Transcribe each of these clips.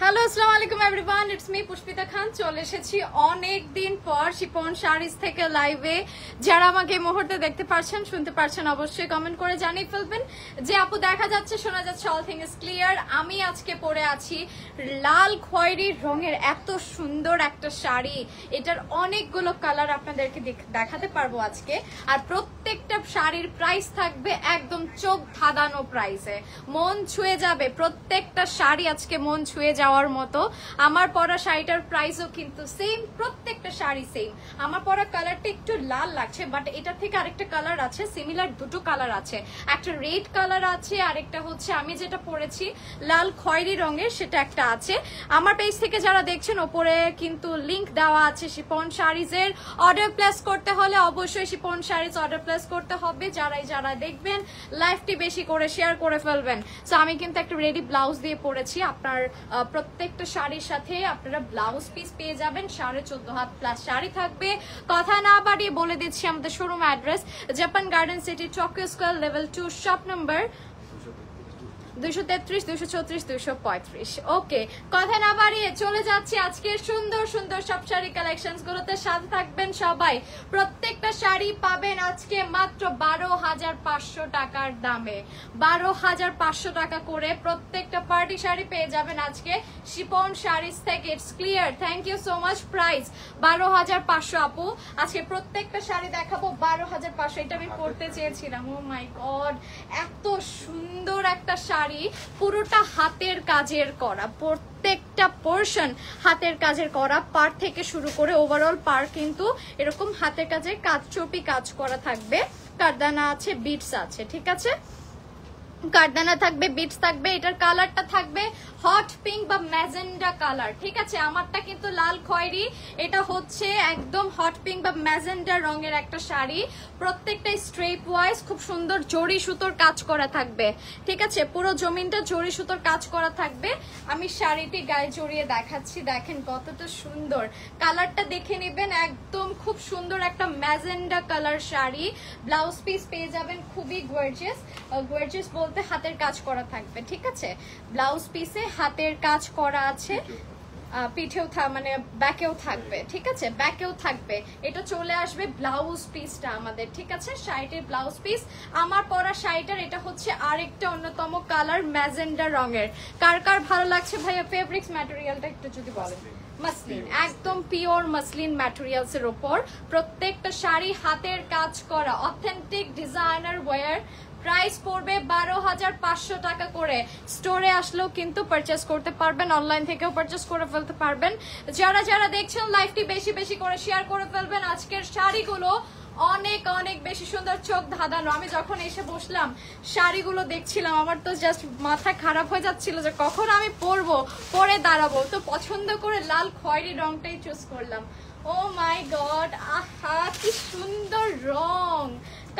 Hello আসসালামু আলাইকুম everyone, it's me Pushpita খান। চলে এসেছি অনেক দিন পর শিপন শাড়িজ থেকে লাইভে। যারা আমাকে এই মুহূর্তে দেখতে পাচ্ছেন, শুনতে পাচ্ছেন, অবশ্যই কমেন্ট করে জানিয়ে ফেলবেন যে আপু দেখা যাচ্ছে, শোনা যাচ্ছে, অল থিং ইজ ক্লিয়ার। আমি আজকে পরে আছি লাল খয়েরি রঙের এত সুন্দর একটা শাড়ি। এটার অনেকগুলো কালার আপনাদেরকে দেখাতে পারবো আজকে। আর প্রত্যেকটা শাড়ির প্রাইস থাকবে একদম চোখ ধাঁধানো প্রাইসে, মন ছুঁয়ে যাবে। প্রত্যেকটা শাড়ি আজকে মন ছুঁয়ে যাওয়ার মতো। আমার পরা শাড়িটার প্রাইসও কিন্তু সেম, প্রত্যেকটা শাড়ি সেম। আমার পরা কালারটা একটু লাল লাগছে, বাট এটা থেকে আরেকটা কালার আছে, সিমিলার দুটো কালার আছে। একটা রেড কালার আছে, আরেকটা হচ্ছে আমি যেটা পরেছি লাল খয়েরি রঙের, সেটা একটা আছে। আমার পেজ থেকে যারা দেখছেন, ওপরে কিন্তু লিংক দেওয়া আছে শিপন শাড়িজের। অর্ডার প্লেস করতে হলে অবশ্যই শিপন শাড়িজ অর্ডার প্লেস করতে হবে। যারা দেখবেন লাইভটি বেশি করে শেয়ার করে ফেলবেন। সো আমি কিন্তু একটা রেডি ব্লাউজ দিয়ে পরেছি। আপনার প্রত্যেকটা শাড়ির সাথে আপনারা ব্লাউজ পিস পেয়ে যাবেন। 14.5 হাত প্লাস শাড়ি থাকবে। কথা না বাড়িয়ে বলে দিচ্ছি আমাদের showroom address, Japan garden city, Tokyo square, level 2, shop number 233, 234, 235। ওকে, কথা না বাড়িয়ে চলে যাচ্ছি আজকের সুন্দর সুন্দর সব শাড়ি কালেকশনস গুলোতে। সাথে থাকবেন সবাই। প্রত্যেকটা শাড়ি পাবেন আজকে মাত্র 12,500 টাকার দামে। 12,500 টাকা করে প্রত্যেকটা পার্টি শাড়ি পেয়ে যাবেন আজকে শিপন শাড়িজ থেকে। It's clear. Thank you so much. Price 12,500 আপু। আজকে প্রত্যেকটা শাড়ি দেখাবো 12,500। এটা আমি পড়তে চেয়েছিলাম। ও মাই গড, এত সুন্দর একটা শাড়ি, পুরোটা হাতের কাজের করা, প্রত্যেকটা পোরশন হাতের কাজের করা। পার থেকে শুরু করে ওভারঅল পার কিন্তু এরকম হাতের কাজে চপি কাজ করা থাকবে। কারদানা আছে, বিটস আছে, ঠিক আছে, কারদানা থাকবে, বিটস থাকবে। এটার কালারটা থাকবে হট পিঙ্ক বা ম্যাজেন্ডা কালার, ঠিক আছে। আমারটা কিন্তু লাল খয়েরি, এটা হচ্ছে একদম হট পিঙ্ক বা ম্যাজেন্ডা রঙের একটা শাড়ি। প্রত্যেকটা স্ট্রেপ ওয়াইজ খুব সুন্দর জরি সুতোর কাজ করা থাকবে, ঠিক আছে। পুরো জমিনটা জরি সুতোর কাজ করা থাকবে। আমি শাড়িটি গায়ে জড়িয়ে দেখাচ্ছি, দেখেন কতটা সুন্দর। কালারটা দেখে নেবেন, একদম খুব সুন্দর একটা magenta colour sari. Blouse piece পেয়ে যাবেন খুবই গর্জিয়াস। গর্জিয়াস বলতে হাতের কাজ করা থাকবে, ঠিক আছে। ব্লাউজ পিসে হাতের কাজ করা আছে, পিঠেও মানে ব্যাকেও থাকবে, ঠিক আছে, ব্যাকেও থাকবে। এটা চলে আসবে ব্লাউজ পিসটা আমাদের, ঠিক আছে। শাড়িটির ব্লাউজ পিস আমার পরা শাড়িটার এটা হচ্ছে আরেকটা অন্যতম কালার ম্যাজেন্ডা রঙের। কার কার ভালো লাগছে ভাইয়া? ফেব্রিক্স ম্যাটেরিয়ালটা একটু যদি বলেন। মাসলিন, একদম পিওর মাসলিন ম্যাটেরিয়ালস এর উপর প্রত্যেকটা শাড়ি হাতের কাজ করা, অথেন্টিক ডিজাইনার ওয়্যার। প্রাইস পড়বে 12,500 টাকা করে। স্টোরে আসলেও কিন্তু পারচেস করতে পারবেন, অনলাইন থেকেও পারচেস করে ফেলতে পারবেন। যারা দেখছেন লাইভটি বেশি বেশি করে শেয়ার করে ফেলবেন। আজকের শাড়িগুলো অনেক অনেক বেশি সুন্দর, চোখ ধাঁধানো। আমি যখন এসে বসলাম শাড়িগুলো দেখছিলাম, আমার তো জাস্ট মাথা খারাপ হয়ে যাচ্ছিল যে কখন আমি পরে দাঁড়াবো। তো পছন্দ করে লাল খয়েরি রংটাই চুজ করলাম। ও মাই গড, আহা কি সুন্দর রং।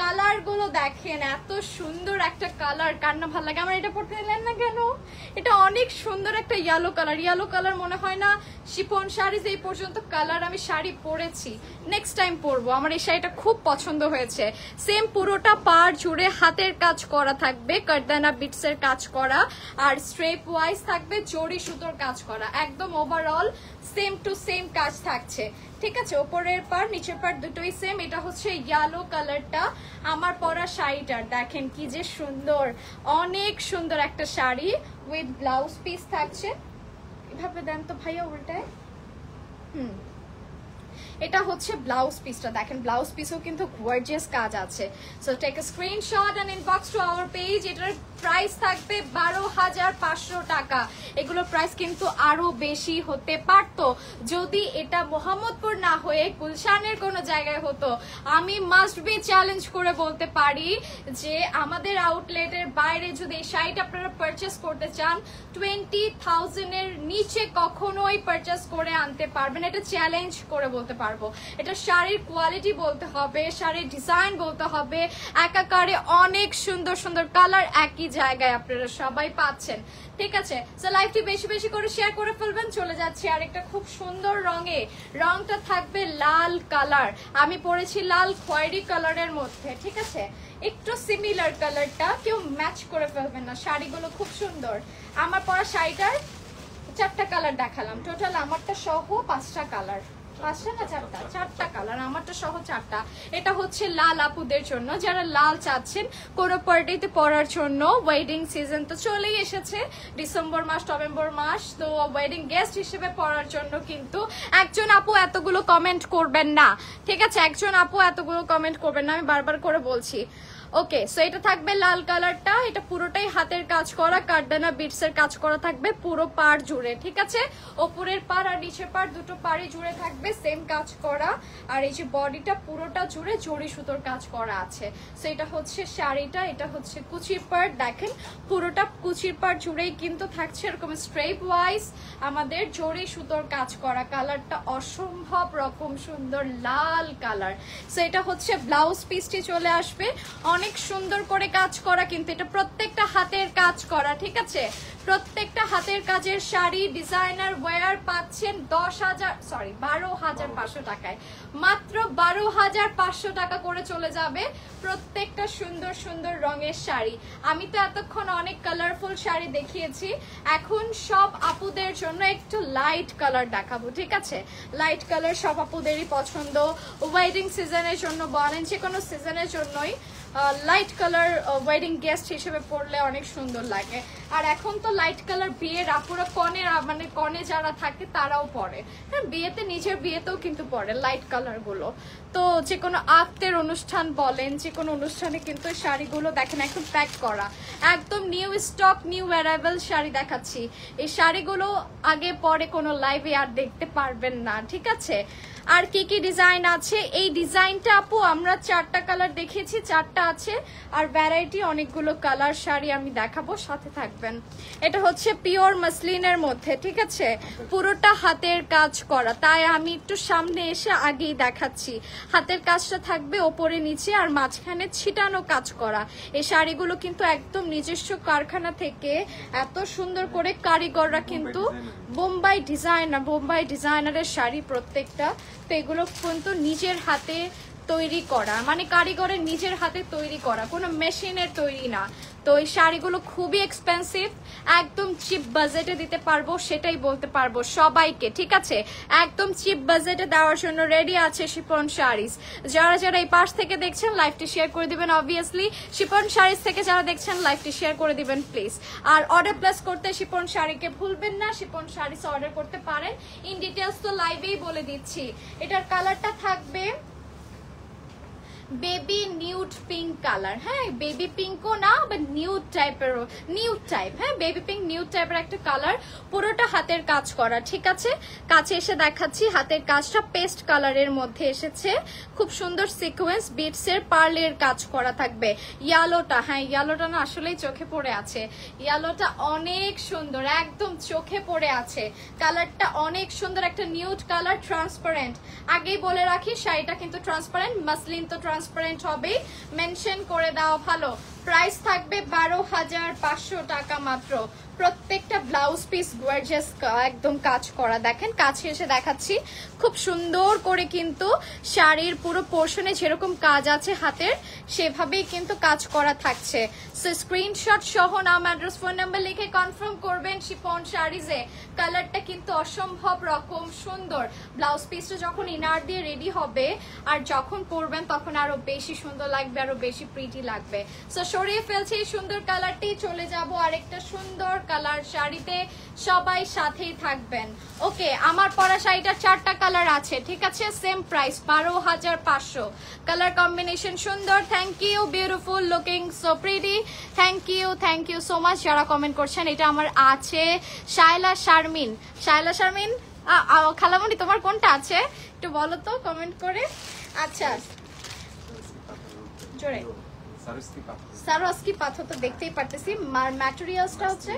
কালার গুলো দেখেন, এত সুন্দর একটা কালার। কার না ভালো লাগে? আমার এটা পড়তে দিলেন না কেন? এটা অনেক সুন্দর একটা ইয়েলো কালার। ইয়েলো কালার মনে হয় না শিফন শাড়িজ এই পর্যন্ত কালার আমি শাড়ি পরেছি। নেক্সট টাইম পরবো। আমার এই শাড়িটা খুব পছন্দ হয়েছে। সেম পুরোটা পার জুড়ে হাতের কাজ করা থাকবে, কারদানা বিটস এর কাজ করা, আর স্ট্রেপ ওয়াইজ থাকবে জরি সুতোর কাজ করা। একদম ওভারঅল সেম টু সেম কাজ থাকছে, ঠিক আছে। ওপরের পার নিচের পার দুটোই সেম। এটা হচ্ছে ইয়েলো কালারটা আমার পরা শাড়িটার। দেখেন কি যে সুন্দর, অনেক সুন্দর একটা শাড়ি উইথ ব্লাউজ পিস থাকছে। এভাবে দেন তো ভাইয়া উল্টায়। এটা হচ্ছে ব্লাউজ পিসটা, দেখেন ব্লাউজ পিসও কিন্তু গর্জিয়াস কাজ আছে। So take a screenshot and inbox to our page. এটার প্রাইস থাকবে 12,500 টাকা। এগুলোর প্রাইস কিন্তু আরো বেশি হতে পারতো যদি এটা মোহাম্মদপুর না হয়ে গুলশানের কোনো জায়গায় হতো। আমি মাস্ট বি চ্যালেঞ্জ করে বলতে পারি যে আমাদের আউটলেটের বাইরে যদি এই শাড়িটা আপনারা পারচেস করতে চান, 20,000 এর নিচে কখনোই পারচেস করে আনতে পারবেন। এটা চ্যালেঞ্জ করে বলতে পারি। পারবো। এটা শাড়ির কোয়ালিটি বলতে হবে, শাড়ির ডিজাইন বলতে হবে, একাকারে অনেক সুন্দর সুন্দর কালার একই জায়গায় আপনারা সবাই পাচ্ছেন। ঠিক আছে, সো লাইভটি বেশি বেশি করে শেয়ার করে ফেলবেন। চলে যাচ্ছি আরেকটা খুব সুন্দর রঙে, রংটা থাকবে লাল কালার, আমি পরেছি লাল খয়েরি কালারের মধ্যে। ঠিক আছে, একটু সিমিলার কালারটা, কেউ ম্যাচ করে ফেলবেন না, শাড়িগুলো খুব সুন্দর। আমার পরা শাড়িটার 4টা কালার দেখালাম, টোটাল আমারটা সহ 5টা কালার, 5টা না 4টা কালার, আমারটা সহ 4টা। এটা হচ্ছে লাল আপুদের জন্য, যারা লাল চাচ্ছেন কোনো পার্টিতে পরার জন্য। ওয়েডিং সিজন তো চলেই এসেছে, ডিসেম্বর মাস নভেম্বর মাস, তো ওয়েডিং গেস্ট হিসেবে পরার জন্য কিন্তু একজন আপু এতগুলো কমেন্ট করবেন না। ঠিক আছে, একজন আপু এতগুলো কমেন্ট করবেন না, আমি বারবার করে বলছি। ওকে, সো এটা থাকবে লাল কালারটা, এটা পুরোটাই হাতের কাজ করা, কারদানা বিটস এর কাজ করা থাকবে পুরো পাড় জুড়ে। ঠিক আছে, ওপরের পাড় আর নিচের পাড় দুটো পাড়ই জুড়ে থাকবে সেম কাজ করা। আর এই যে বডিটা পুরোটা জুড়ে জড়ি সুতোর কাজ করা আছে। সো এটা হচ্ছে শাড়িটা, এটা হচ্ছে কুচির পাড়, দেখেন পুরোটা কুচির পাড় জুড়েই কিন্তু থাকছে এরকম স্ট্রেপ ওয়াইজ আমাদের জড়ি সুতোর কাজ করা। কালারটা অসম্ভব রকম সুন্দর লাল কালার। সো এটা হচ্ছে ব্লাউজ পিসটি চলে আসবে, অনেক সুন্দর করে কাজ করা, কিন্তু এটা প্রত্যেকটা হাতের কাজ করা। ঠিক আছে, প্রত্যেকটা হাতের কাজের শাড়ি ডিজাইনার ওয়্যার পাচ্ছেন 12,500 টাকায়, মাত্র 12,500 টাকা করে চলে যাবে প্রত্যেকটা সুন্দর সুন্দর রঙের শাড়ি। আমি তো এতক্ষণ অনেক কালারফুল শাড়ি দেখিয়েছি, এখন সব আপুদের জন্য একটু লাইট কালার দেখাবো। ঠিক আছে, লাইট কালার সব আপুদেরই পছন্দ, ওয়েডিং সিজনের জন্য বলেন, যে কোনো সিজনের জন্যই লাইট কালার ওয়েডিং গেস্ট হিসেবে পরলে অনেক সুন্দর লাগে। আর এখন তো লাইট কালার বিয়ের আপুরা মানে কনে যারা থাকে তারাও পরে, হ্যাঁ বিয়েতে, নিজের বিয়েতেও কিন্তু পরে লাইট কালার গুলো। তো যে কোনো আত্মের অনুষ্ঠান বলেন, যে কোনো অনুষ্ঠানে কিন্তু এই শাড়িগুলো দেখেন একদম প্যাক করা, একদম new stock new arrival sari দেখাচ্ছি। এই শাড়িগুলো আগে পরে কোনো লাইভে আর দেখতে পারবেন না। ঠিক আছে, আর কি কি ডিজাইন আছে, এই ডিজাইনটা আপু আমরা 4টা কালার দেখিয়েছি, 4টা আছে, আর ভ্যারাইটি অনেকগুলো কালার শাড়ি আমি দেখাবো, সাথে থাকবেন। এটা হচ্ছে পিওর মাসলিনের মধ্যে। ঠিক আছে, পুরোটা হাতের কাজ করা, তাই আমি একটু সামনে এসে আগেই দেখাচ্ছি। হাতের কাজটা থাকবে ওপরে নিচে আর মাঝখানে ছিটানো কাজ করা। এই শাড়িগুলো কিন্তু একদম নিজস্ব কারখানা থেকে এত সুন্দর করে কারিগররা কিন্তু বোম্বাই ডিজাইনারের শাড়ি প্রত্যেকটা, তো এগুলো কিন্তু নিজের হাতে তৈরি করা, মানে কারিগরের নিজের হাতে তৈরি করা, কোনো মেশিনের তৈরি না। তো এই শাড়িগুলো খুবই এক্সপেন্সিভ, একদম চিপ বাজেটে দিতে পারবো, সেটাই বলতে পারবো সবাইকে। ঠিক আছে, একদম চিপ বাজেটে দেওয়ার জন্য রেডি আছে শিপন শাড়িজ। যারা যারা এই পাশ থেকে দেখছেন লাইভটি শেয়ার করে দিবেন, অবভিয়াসলি শিপন শাড়িজ থেকে যারা দেখছেন লাইভটি শেয়ার করে দিবেন প্লিজ। আর অর্ডার প্লেস করতে শিপন শাড়িকে ভুলবেন না, শিপন শাড়িজ অর্ডার করতে পারেন। ইন ডিটেলস তো লাইভেই বলে দিচ্ছি। এটার কালারটা থাকবে বেবি নিউড পিঙ্ক কালার, হ্যাঁ বেবি পিঙ্কও না, বাট নিউড টাইপেরও, নিউড টাইপ, হ্যাঁ বেবি পিঙ্ক নিউড টাইপের একটা কালার, পুরোটা হাতের কাজ করা। ঠিক আছে, কাছে এসে দেখাচ্ছি, হাতের কাজটা পেস্ট কালারের মধ্যে এসেছে, খুব সুন্দর সিকোয়েন্স বিটস এর পার্লের কাজ করা থাকবে। ইয়েলোটা, হ্যাঁ ইয়েলোটা না আসলেই চোখে পড়ে আছে, ইয়েলোটা অনেক সুন্দর, একদম চোখে পড়ে আছে, কালারটা অনেক সুন্দর, একটা নিউড কালার, ট্রান্সপারেন্ট। আগেই বলে রাখি শাড়িটা কিন্তু ট্রান্সপারেন্ট, মাসলিন তো ট্রান্সপারেন্ট হবে, মেনশন করে দেওয়া ভালো। প্রাইস থাকবে 12,500 টাকা মাত্র। প্রত্যেকটা ব্লাউজ পিস গর্জিয়াস একদম কাজ করা, দেখেন কাছে এসে দেখাচ্ছি, খুব সুন্দর করে কিন্তু শাড়ির পুরো পোর্শনে যেরকম কাজ আছে হাতের সেভাবেই কিন্তু কাজ করা থাকছে। সো স্ক্রিনশট সহ নাম অ্যাড্রেস ফোন নাম্বার লিখে কনফার্ম করবেন শিফন শাড়িজে। কালারটা কিন্তু অসম্ভব রকম সুন্দর, ব্লাউজ পিসটা যখন ইনার দিয়ে রেডি হবে আর যখন পরবেন তখন আরো বেশি সুন্দর লাগবে, আরো বেশি প্রিটি লাগবে। সো সরিয়ে ফেলছি এই সুন্দর কালারটি, চলে যাব আরেকটা সুন্দর কালার শাড়িতে, সবাই সাথেই থাকবেন। ওকে, আমার পরা শাড়িটার 4টা কালার আছে। ঠিক আছে, সেম প্রাইস 12,500। কালার কম্বিনেশন সুন্দর। Thank you, beautiful looking, so pretty. Thank you so much যারা কমেন্ট করছেন। এটা আমার আছে শায়লা শারমিন, খালামণি তোমার কোনটা আছে একটু বলো তো কমেন্ট করে। আচ্ছা জোরে, সারোস্কি পাথর তো দেখতেই পারতেছি, ম্যাটেরিয়ালসটা হচ্ছে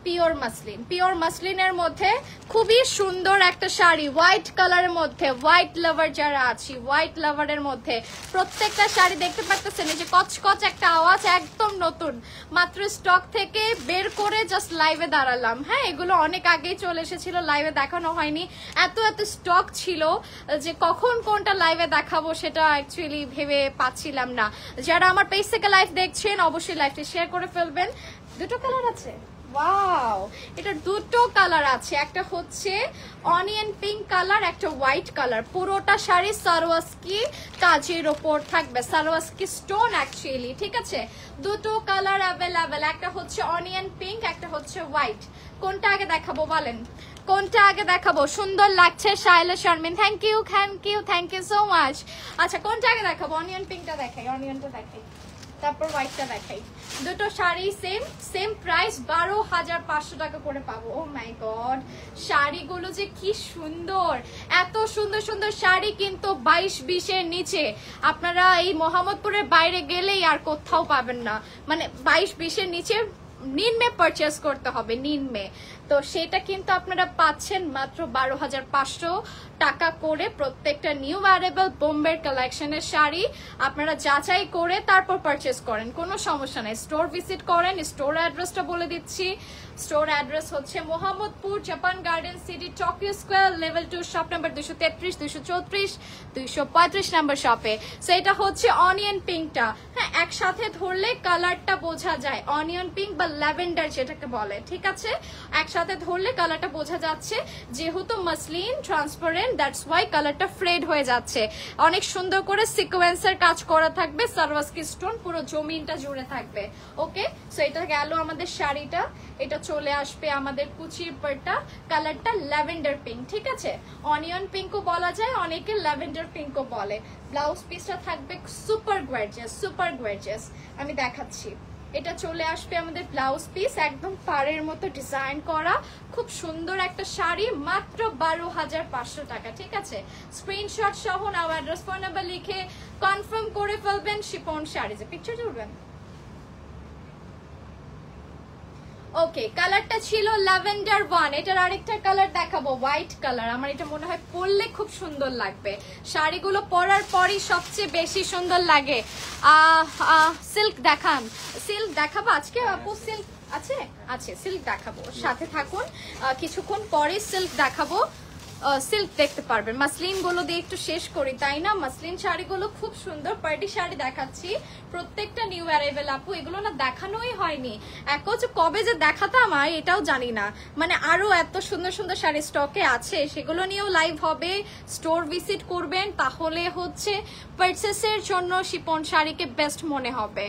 পিওর মাসলিনের মধ্যে খুবই সুন্দর একটা শাড়ি, হোয়াইট কালারের মধ্যে। হোয়াইট লাভার যারা আছি, হোয়াইট লাভারের মধ্যে প্রত্যেকটা শাড়ি দেখতে পাচ্ছেন এই যে কচকচ একটা আওয়াজ, একদম নতুন, মাত্র স্টক থেকে বের করে জাস্ট লাইভে দাঁড়ালাম। হ্যাঁ, এগুলো অনেক আগেই চলে এসেছিল, লাইভে দেখানো হয়নি, এত স্টক ছিল যে কখন কোনটা লাইভে দেখাবো সেটা অ্যাকচুয়ালি ভেবে পাচ্ছিলাম না। যারা আমার পেজ থেকে লাইভ দেখছেন অবশ্যই লাইভটা শেয়ার করে ফেলবেন। দুটো কালার আছে, ওয়াও, এটা দুটো কালার আছে, একটা হচ্ছে অনিয়ন পিঙ্ক কালার, একটা হোয়াইট কালার। পুরোটা শাড়ি সারোয়াস্কি কাজের ওপর থাকবে, সারোয়াস্কি স্টোন অ্যাকচুয়ালি, ঠিক আছে। দুটো কালার অ্যাভেলেবেল, একটা হচ্ছে অনিয়ন পিঙ্ক, একটা হচ্ছে হোয়াইট। কোনটা আগে দেখাবো বলেন, কোনটা আগে দেখাবো? সুন্দর লাগছে Shaila Sharmin, thank you so much. আচ্ছা, কোনটা আগে দেখাবো? অনিয়ন পিঙ্কটা দেখাই, অনিয়নটা দেখাই, তারপর হোয়াইটটা দেখাই। দুটো শাড়ি সেম প্রাইস, 12,500 টাকা করে পাবো। ও মাই গড, শাড়িগুলো যে কি সুন্দর, এত সুন্দর সুন্দর শাড়ি কিন্তু 22-20 এর নিচে আপনারা এই মোহাম্মদপুরের বাইরে গেলেই আর কোথাও পাবেন না। মানে 22-20 এর নিচে নিম্নে পারচেস করতে হবে, নিম্নে। তো সেটা কিন্তু আপনারা পাচ্ছেন মাত্র 12,500 টাকা করে প্রত্যেকটা নিউ অ্যারেবল বোম্বের কালেকশনের শাড়ি। আপনারা যাচাই করে তারপর পারচেস করেন, কোনো সমস্যা নেই। স্টোর ভিজিট করেন, স্টোর অ্যাড্রেসটা বলে দিচ্ছি। স্টোর অ্যাড্রেস হচ্ছে Mohammadpur, Japan garden city, Tokyo square, level 2, shop number 233, 234, 235 number শপে। সো এটা হচ্ছে অনিয়ন পিঙ্কটা। হ্যাঁ, একসাথে ধরলে কালারটা বোঝা যায়, অনিয়ন পিঙ্ক বা ল্যাভেন্ডার যেটাকে বলে, ঠিক আছে। একসাথে ধরলে কালারটা বোঝা যাচ্ছে, যেহেতু মাসলিন ট্রান্সপারেন্ট, দ্যাটস ওয়াই কালারটা ফ্রেড হয়ে যাচ্ছে। অনেক সুন্দর করে সিকোয়েন্সের কাজ করা থাকবে, সারওয়াস্কি স্টোন পুরো জমিনটা জুড়ে থাকবে। ওকে, সো এটা গেল আমাদের শাড়িটা। এটা চলে আসবে আমাদের কুচির পাড়টা, কালারটা ল্যাভেন্ডার পিঙ্ক, ঠিক আছে। অনিয়ন পিঙ্কও বলা যায়, অনেকে ল্যাভেন্ডার পিঙ্কও বলে। ব্লাউজ পিসটা থাকবে সুপার গর্জিয়াস, আমি দেখাচ্ছি। এটা চলে আসবে আমাদের ব্লাউজ পিস, একদম পাড়ের মতো ডিজাইন করা, খুব সুন্দর একটা শাড়ি, মাত্র 12,500 টাকা, ঠিক আছে। স্ক্রিনশট সহ নাও, অ্যাড্রেস, ফোন নাম্বার লিখে কনফার্ম করে ফেলবেন শিফন শাড়ি। যে পিকচার তুলবেন। ওকে, কালারটা ছিল ল্যাভেন্ডার 1। এটার আরেকটা কালার দেখাবো, হোয়াইট কালার। আমার এটা মনে হয় পরলে খুব সুন্দর লাগবে, শাড়িগুলো পরার পরই সবচেয়ে বেশি সুন্দর লাগে। সিল্ক দেখান, সিল্ক দেখাবো আজকে আপু? সিল্ক আছে, সিল্ক দেখাবো, সাথে থাকুন। কিছুক্ষণ পরে সিল্ক দেখাবো, সিল্ক দেখতে পারবেন। মাসলিন গুলো দিয়ে একটু শেষ করি, তাই না? মাসলিন শাড়িগুলো খুব সুন্দর, পার্টি শাড়ি দেখাচ্ছি, প্রত্যেকটা নিউ অ্যারাইভেল আপু। এগুলো না দেখানোই হয়নি, কবে যে দেখাতাম এটাও জানি না। মানে আরো এত সুন্দর সুন্দর শাড়ি স্টকে আছে, সেগুলো নিয়েও লাইভ হবে। স্টোর ভিজিট করবেন, তাহলে হচ্ছে পারচেসের জন্য শিপন শাড়িকে বেস্ট মনে হবে।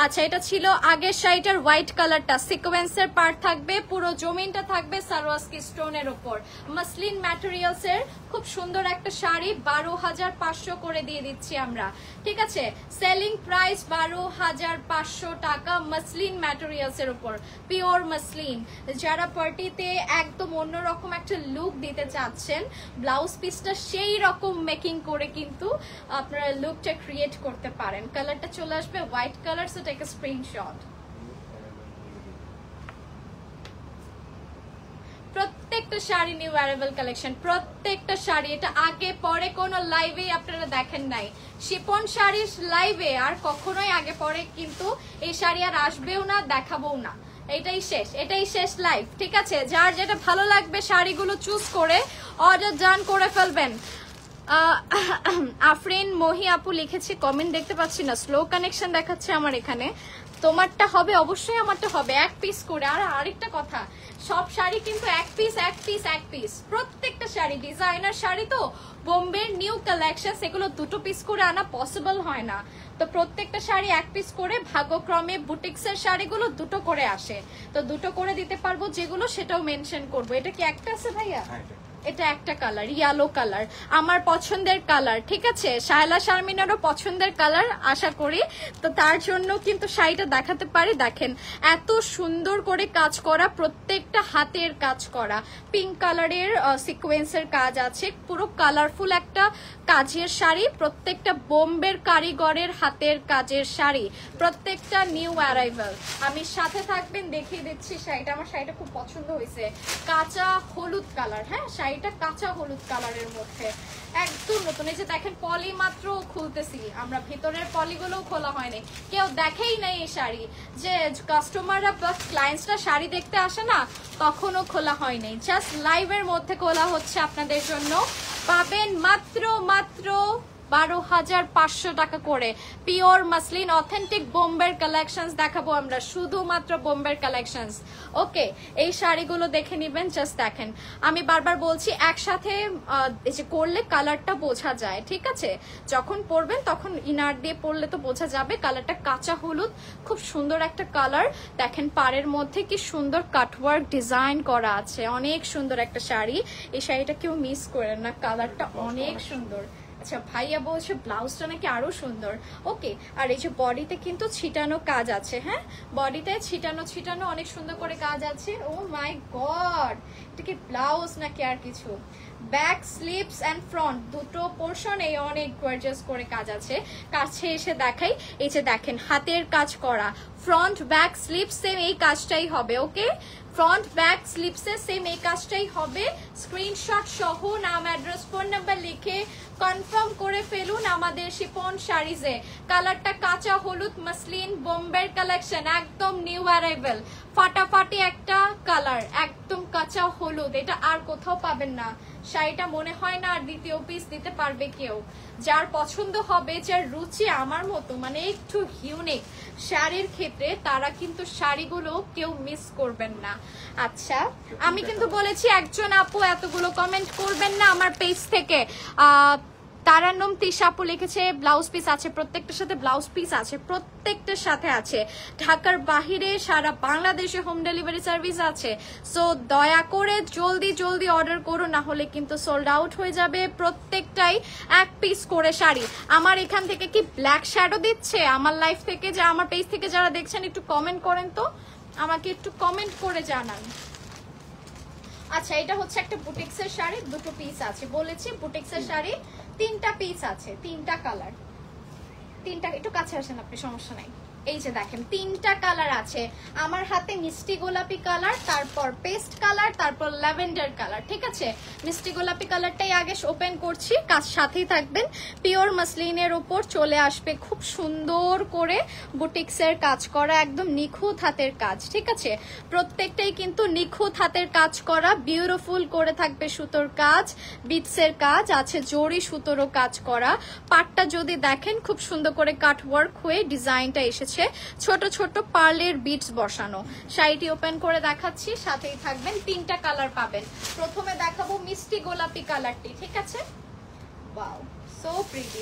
আচ্ছা, এটা ছিল আগের শাড়িটার হোয়াইট কালারটা, সিকোয়েন্সের পার্ট থাকবে, পুরো জমিনটা থাকবে সারওয়াস্কি স্টোনের উপর, মাসলিন ম্যাটেরিয়ালস এর খুব সুন্দর একটা শাড়ি। 12,500 করে দিয়ে দিচ্ছি আমরা, ঠিক আছে। সেলিং প্রাইস 12,500 টাকা, মাসলিন ম্যাটেরিয়ালস এর উপর, পিওর মাসলিন। যারা পার্টিতে একদম অন্যরকম একটা লুক দিতে চাচ্ছেন, ব্লাউজ পিসটা সেই রকম মেকিং করে কিন্তু আপনারা লুকটা ক্রিয়েট করতে পারেন। কালারটা চলে আসবে white colour, so take a screenshot. প্রত্যেকটা শাড়ি নিউ অ্যারাইভেল কালেকশন, প্রত্যেকটা শাড়ি। এটা আগে পরে কোনো লাইভে আপনারা দেখেন নাই, শিপন শাড়ির লাইভে আর কখনোই আগে পরে কিন্তু এই শাড়ি আর আসবেও না, দেখাবোও না। এটাই শেষ লাইভ, ঠিক আছে। যার যেটা ভালো লাগবে শাড়িগুলো চুজ করে অর্ডার ডান করে ফেলবেন। আফরিন মহি আপু লিখেছে, কমেন্ট দেখতে পাচ্ছি না, স্লো কানেকশন দেখাচ্ছে আমার এখানে। তোমারটা হবে, অবশ্যই আমারটা হবে, এক পিস করে। আর আরেকটা কথা, সব শাড়ি কিন্তু এক পিস, প্রত্যেকটা শাড়ি ডিজাইনার শাড়ি তো, বোম্বের নিউ কালেকশন, সেগুলো দুটো পিস করে আনা পসিবল হয় না। তো প্রত্যেকটা শাড়ি এক পিস করে, ভাগ্যক্রমে বুটিক্সের শাড়িগুলো দুটো করে আসে, তো দুটো করে দিতে পারবো যেগুলো, সেটাও মেনশন করবো। এটা কি একটা আছে ভাইয়া? এটা একটা কালার, ইয়েলো কালার, আমার পছন্দের কালার, ঠিক আছে? শায়লা শারমিনারও পছন্দের কালার আশা করি। তো তার জন্য কিন্তু শাড়িটা দেখাতে পারি। দেখেন এত সুন্দর করে কাজ করা, প্রত্যেকটা হাতের কাজ করা, পিঙ্ক কালারের সিকোয়েন্সের কাজ আছে, পুরো কালারফুল একটা কাজের শাড়ি, প্রত্যেকটা বোম্বের কারিগরের হাতের কাজের শাড়ি, প্রত্যেকটা নিউ অ্যারাইভাল। আমি সাথে থাকবেন, দেখিয়ে দিচ্ছি শাড়িটা। আমার শাড়িটা খুব পছন্দ হয়েছে, কাঁচা হলুদ কালার। হ্যাঁ, শাড়িটা কাঁচা হলুদ কালারের মধ্যে একদম নতুন। এই যে দেখেন পলি মাত্র খুলতেছি আমরা, ভিতরের পলিগুলোও খোলা হয়নি, কেউ দেখেই নাই এই শাড়ি। যে কাস্টমাররা বা ক্লায়েন্টসরা শাড়ি দেখতে আসে না, তখনও খোলা হয়নি, জাস্ট লাইভের মধ্যে খোলা হচ্ছে আপনাদের জন্য। পাবেন মাত্র 12,500 টাকা করে। পিওর মাসলিন অথেন্টিক বোম্বের কালেকশনস দেখাবো আমরা, শুধুমাত্র বোম্বের কালেকশনস। ওকে, এই শাড়িগুলো দেখে নিবেন। জাস্ট দেখেন, আমি বারবার বলছি একসাথে এই যে করলে কালারটা বোঝা যায়, ঠিক আছে? যখন পরবেন তখন ইনার দিয়ে পরলে তো বোঝা যাবে। কালারটা কাঁচা হলুদ, খুব সুন্দর একটা কালার। দেখেন পাড়ের মধ্যে কি সুন্দর কাটওয়ার্ক ডিজাইন করা আছে, অনেক সুন্দর একটা শাড়ি। এই শাড়িটা কেউ মিস করেন না, কালারটা অনেক সুন্দর। আচ্ছা, ভাইয়া বলছে ব্লাউজটা নাকি আরো সুন্দর। ওকে, আর এই যে বডিতে কিন্তু ছিটানো কাজ আছে। হ্যাঁ, বডিতে ছিটানো অনেক সুন্দর করে কাজ আছে। ও মাই গড, এটা কি ব্লাউজ নাকি আর কিছু? ব্যাক, স্লিভস এন্ড ফ্রন্ট দুটো পোর্শনে অনেক গর্জিয়াস করে কাজ আছে। কাছে এসে দেখাই, এই যে দেখেন হাতের কাজ করা, ফ্রন্ট ব্যাক স্লিভস সেম এই কাজটাই হবে। ওকে, ফ্রন্ট ব্যাক স্লিভসে সেম এই কাজটাই হবে। স্ক্রিনশট সহ নাম, অ্যাড্রেস, ফোন নাম্বার লিখে কনফার্ম করে ফেলুন আমাদের শিপন শাড়িজে। কালারটা কাঁচা হলুদ মাসলিন বোম্বের কালেকশন, একদম নিউ অ্যারাইভেল, ফাটাফাটি একটা কালার, একদম কাঁচা হলুদ। এটা আর কোথাও পাবেন না। শাড়িটা মনে হয় না আর দ্বিতীয় পিস দিতে পারবে কেউ। যার পছন্দ হবে, যার রুচি আমার মতো মানে একটু ইউনিক শাড়ির ক্ষেত্রে, তারা কিন্তু শাড়িগুলো কেউ মিস করবেন না। আচ্ছা, আমি কিন্তু বলেছি একজন আপু এতগুলো কমেন্ট করবেন না আমার পেজ থেকে। তারান্নম তিশা আপু লিখেছে ব্লাউজ পিস আছে, প্রত্যেকটার সাথে ব্লাউজ পিস আছে, প্রত্যেকটার সাথে আছে। ঢাকার বাহিরে সারা বাংলাদেশে হোম ডেলিভারি সার্ভিস আছে। সো দয়া করে জলদি অর্ডার করুন, না হলে কিন্তু সোল্ড আউট হয়ে যাবে। প্রত্যেকটাই এক পিস করে শাড়ি। আমার এখান থেকে কি ব্ল্যাক শ্যাডো দিচ্ছে? আমার লাইফ থেকে, যে আমার পেজ থেকে যারা দেখছেন, একটু কমেন্ট করেন তো, আমাকে একটু কমেন্ট করে জানান। আচ্ছা, এটা হচ্ছে একটা বুটিক্সের শাড়ি, দুটো পিস আছে বলেছি। বুটিক্সের শাড়ি তিনটা পিস আছে, তিনটা কালার, তিনটা। একটু কাছে আসেন আপনি, সমস্যা নাই। এই যে দেখেন তিনটা কালার আছে আমার হাতে, মিষ্টি গোলাপি কালার, তারপর পেস্ট কালার, তারপর ল্যাভেন্ডার কালার। ঠিক আছে, মিষ্টি গোলাপি কালারটাই আগে ওপেন করছি, কাজ সাথেই থাকবেন। পিওর মাসলিনের উপর চলে আসবে খুব সুন্দর করে বুটিক্সের কাজ করা, একদম নিখুঁত হাতের কাজ। ঠিক আছে, প্রত্যেকটাই কিন্তু নিখুঁত হাতের কাজ করা, বিউটিফুল করে থাকবে সুতোর কাজ, বিটসের কাজ আছে, জরি সুতোরও কাজ করা। পাটটা যদি দেখেন খুব সুন্দর করে কাট ওয়ার্ক হয়ে ডিজাইনটা এসেছে, ছোট ছোট পার্লের বিটস বসানো। শাড়িটি ওপেন করে দেখাচ্ছি, সাথেই থাকবেন। তিনটা কালার পাবেন। প্রথমে দেখাবো মিষ্টি গোলাপি কালারটি। ঠিক আছে, wow, so pretty,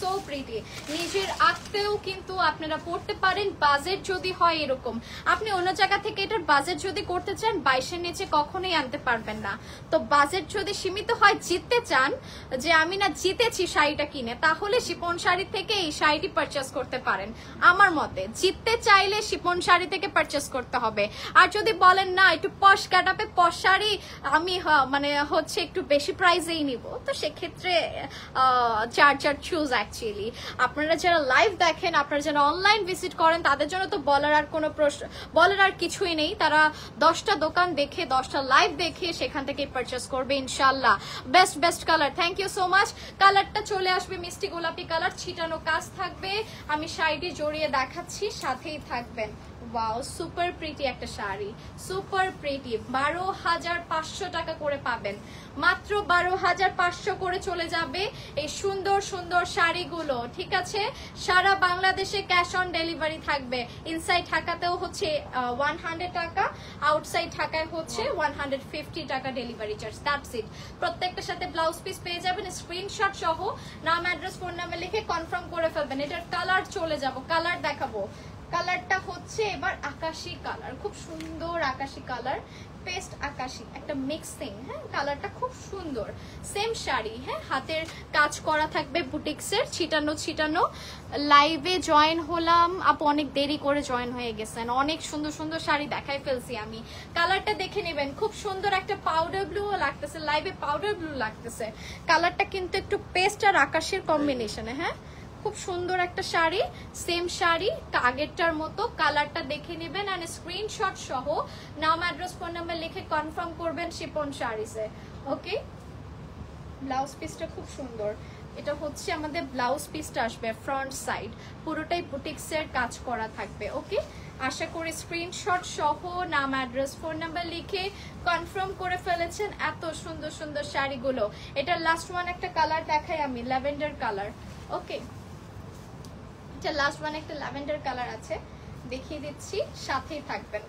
so pretty. নিজের আঁকতেও কিন্তু আপনারা পড়তে পারেন, বাজেট যদি হয় এরকম। আপনি অন্য জায়গা থেকে এটার বাজেট যদি করতে চান, 22-এর নিচে কখনোই আনতে পারবেন না। তো বাজেট যদি সীমিত হয়, জিততে চান, যে আমি না জিতেছি শাড়িটা কিনে, তাহলে শিপন শাড়ি থেকে এই শাড়িটি পারচেস করতে পারেন। আমার মতে জিততে চাইলে শিপন শাড়ি থেকে পারচেস করতে হবে। আর যদি বলেন না একটু পশ কাটাপে পশ শাড়ি আমি মানে হচ্ছে একটু বেশি প্রাইসেই নিব, তো সেক্ষেত্রে চার্জার চুজ। অ্যাকচুয়ালি আপনারা যারা লাইভ দেখেন, আপনারা যারা অনলাইন ভিজিট করেন, তাদের জন্য তো বলার আর কোনো প্রশ্ন, বলার আর কিছুই নেই। তারা 10টা দোকান দেখে, 10টা লাইভ দেখে সেখান থেকে পারচেস করবে ইনশাল্লাহ। Best colour, thank you so much. কালারটা চলে আসবে মিষ্টি গোলাপি কালার, ছিটানো কাজ থাকবে। আমি শাড়িটি জড়িয়ে দেখাচ্ছি, সাথেই থাকবেন। ওয়াও, সুপার প্রিটি একটা শাড়ি, সুপার প্রিটি। 12,500 টাকা করে পাবেন, মাত্র 12,500 করে চলে যাবে এই সুন্দর সুন্দর শাড়িগুলো। ঠিক আছে, সারা বাংলাদেশে ক্যাশ অন ডেলিভারি থাকবে। ইনসাইড ঢাকাতেও হচ্ছে 100 টাকা, আউটসাইড ঢাকায় হচ্ছে 150 টাকা ডেলিভারি চার্জ। That's it. প্রত্যেকটার সাথে ব্লাউজ পিস পেয়ে যাবেন। স্ক্রিনশট সহ নাম, অ্যাড্রেস, ফোন নাম্বার লিখে কনফার্ম করে ফেলবেন। এটার কালার চলে যাব, কালার দেখাবো। কালারটা হচ্ছে এবার আকাশি কালার, খুব সুন্দর আকাশি কালার, পেস্ট আকাশি একটা মিক্সিং। হ্যাঁ, কালারটা খুব সুন্দর। সেম শাড়ি, হ্যাঁ, হাতের কাজ করা থাকবে বুটিক্সের, ছিটানো ছিটানো। লাইভে জয়েন হলাম আপু, অনেক দেরি করে জয়েন হয়ে গেছেন। অনেক সুন্দর সুন্দর শাড়ি দেখাই ফেলছি আমি, কালারটা দেখে নেবেন। খুব সুন্দর একটা পাউডার ব্লু লাগতেছে, লাইভে পাউডার ব্লু লাগতেছে। কালারটা কিন্তু একটু পেস্ট আর আকাশের কম্বিনেশনে। হ্যাঁ, খুব সুন্দর একটা শাড়ি, সেম শাড়ি আগেরটার মতো। কালারটা দেখে নেবেন আর স্ক্রিনশট সহ নাম, অ্যাড্রেস, ফোন নাম্বার লিখে কনফার্ম করবেন শিপন শাড়িসে। ওকে, ব্লাউজ পিসটা খুব সুন্দর। এটা হচ্ছে আমাদের ব্লাউজ পিসটা আসবে ফ্রন্ট সাইড, পুরোটাই বুটিক্সের কাজ করা থাকবে। ওকে, আশা করি স্ক্রিনশট সহ নাম, অ্যাড্রেস, ফোন নাম্বার লিখে কনফার্ম করে ফেলেছেন। এত সুন্দর সুন্দর শাড়িগুলো। এটা লাস্ট ওয়ান একটা কালার দেখাই আমি, ল্যাভেন্ডার কালার। ওকে, এটা লাস্ট ওয়ান একটা ল্যাভেন্ডার কালার আছে, দেখিয়ে দিচ্ছি, সাথেই থাকবেন।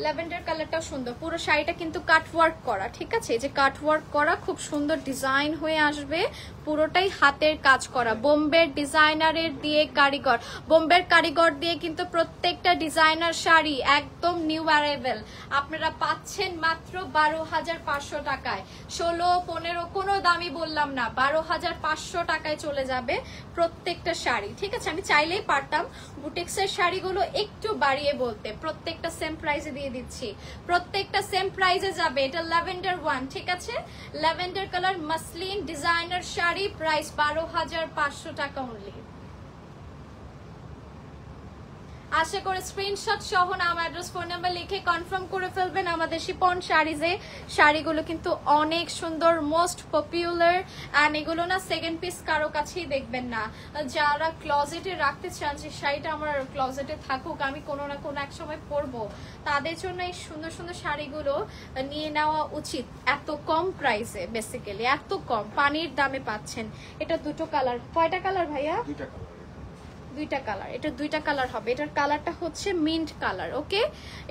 ল্যাভেন্ডার কালারটাও সুন্দর। পুরো শাড়িটা কিন্তু কাট ওয়ার্ক করা, ঠিক আছে? এই যে কাট ওয়ার্ক করা, খুব সুন্দর ডিজাইন হয়ে আসবে। পুরোটাই হাতের কাজ করা, বোম্বের ডিজাইনারের দিয়ে কারিগর, বোম্বের কারিগর দিয়ে কিন্তু প্রত্যেকটা ডিজাইনার শাড়ি একদম নিউ অ্যারাইভেল আপনারা পাচ্ছেন মাত্র 12,500 টাকায়। 16, 15 কোনো দামই বললাম না, 12,500 টাকায় চলে যাবে প্রত্যেকটা শাড়ি, ঠিক আছে? আমি চাইলেই পারতাম বুটিক্সের শাড়িগুলো একটু বাড়িয়ে বলতে, প্রত্যেকটা সেম প্রাইসে দিয়ে দিচ্ছি, প্রত্যেকটা সেম প্রাইসে যাবে। এটা ল্যাভেন্ডার ওয়ান, ঠিক আছে? Lavender colour muslin designer sari, price 12,500 টাকা অনলি। আশা করে স্ক্রিনশট সহ নাম, অ্যাড্রেস, ফোন নাম্বার লিখে কনফার্ম করে ফেলবেন আমাদের শিপন শাড়িজে। শাড়িগুলো কিন্তু অনেক সুন্দর, মোস্ট পপুলার। অ্যান্ড এগুলো না সেকেন্ড পিস কারো কাছেই দেখবেন না। যারা ক্লজেটে রাখতে চান যে শাড়িটা আমার ক্লজেটে থাকুক, আমি কোনো না কোনো এক সময় পরবো, তাদের জন্য এই সুন্দর সুন্দর শাড়িগুলো নিয়ে নেওয়া উচিত। এত কম প্রাইসে, বেসিক্যালি এত কম, পানির দামে পাচ্ছেন। এটা দুটো কালার, কয়টা কালার ভাইয়া? দুইটা কালার। এটা দুইটা কালার হবে। এটার কালারটা হচ্ছে মিন্ট কালার। ওকে,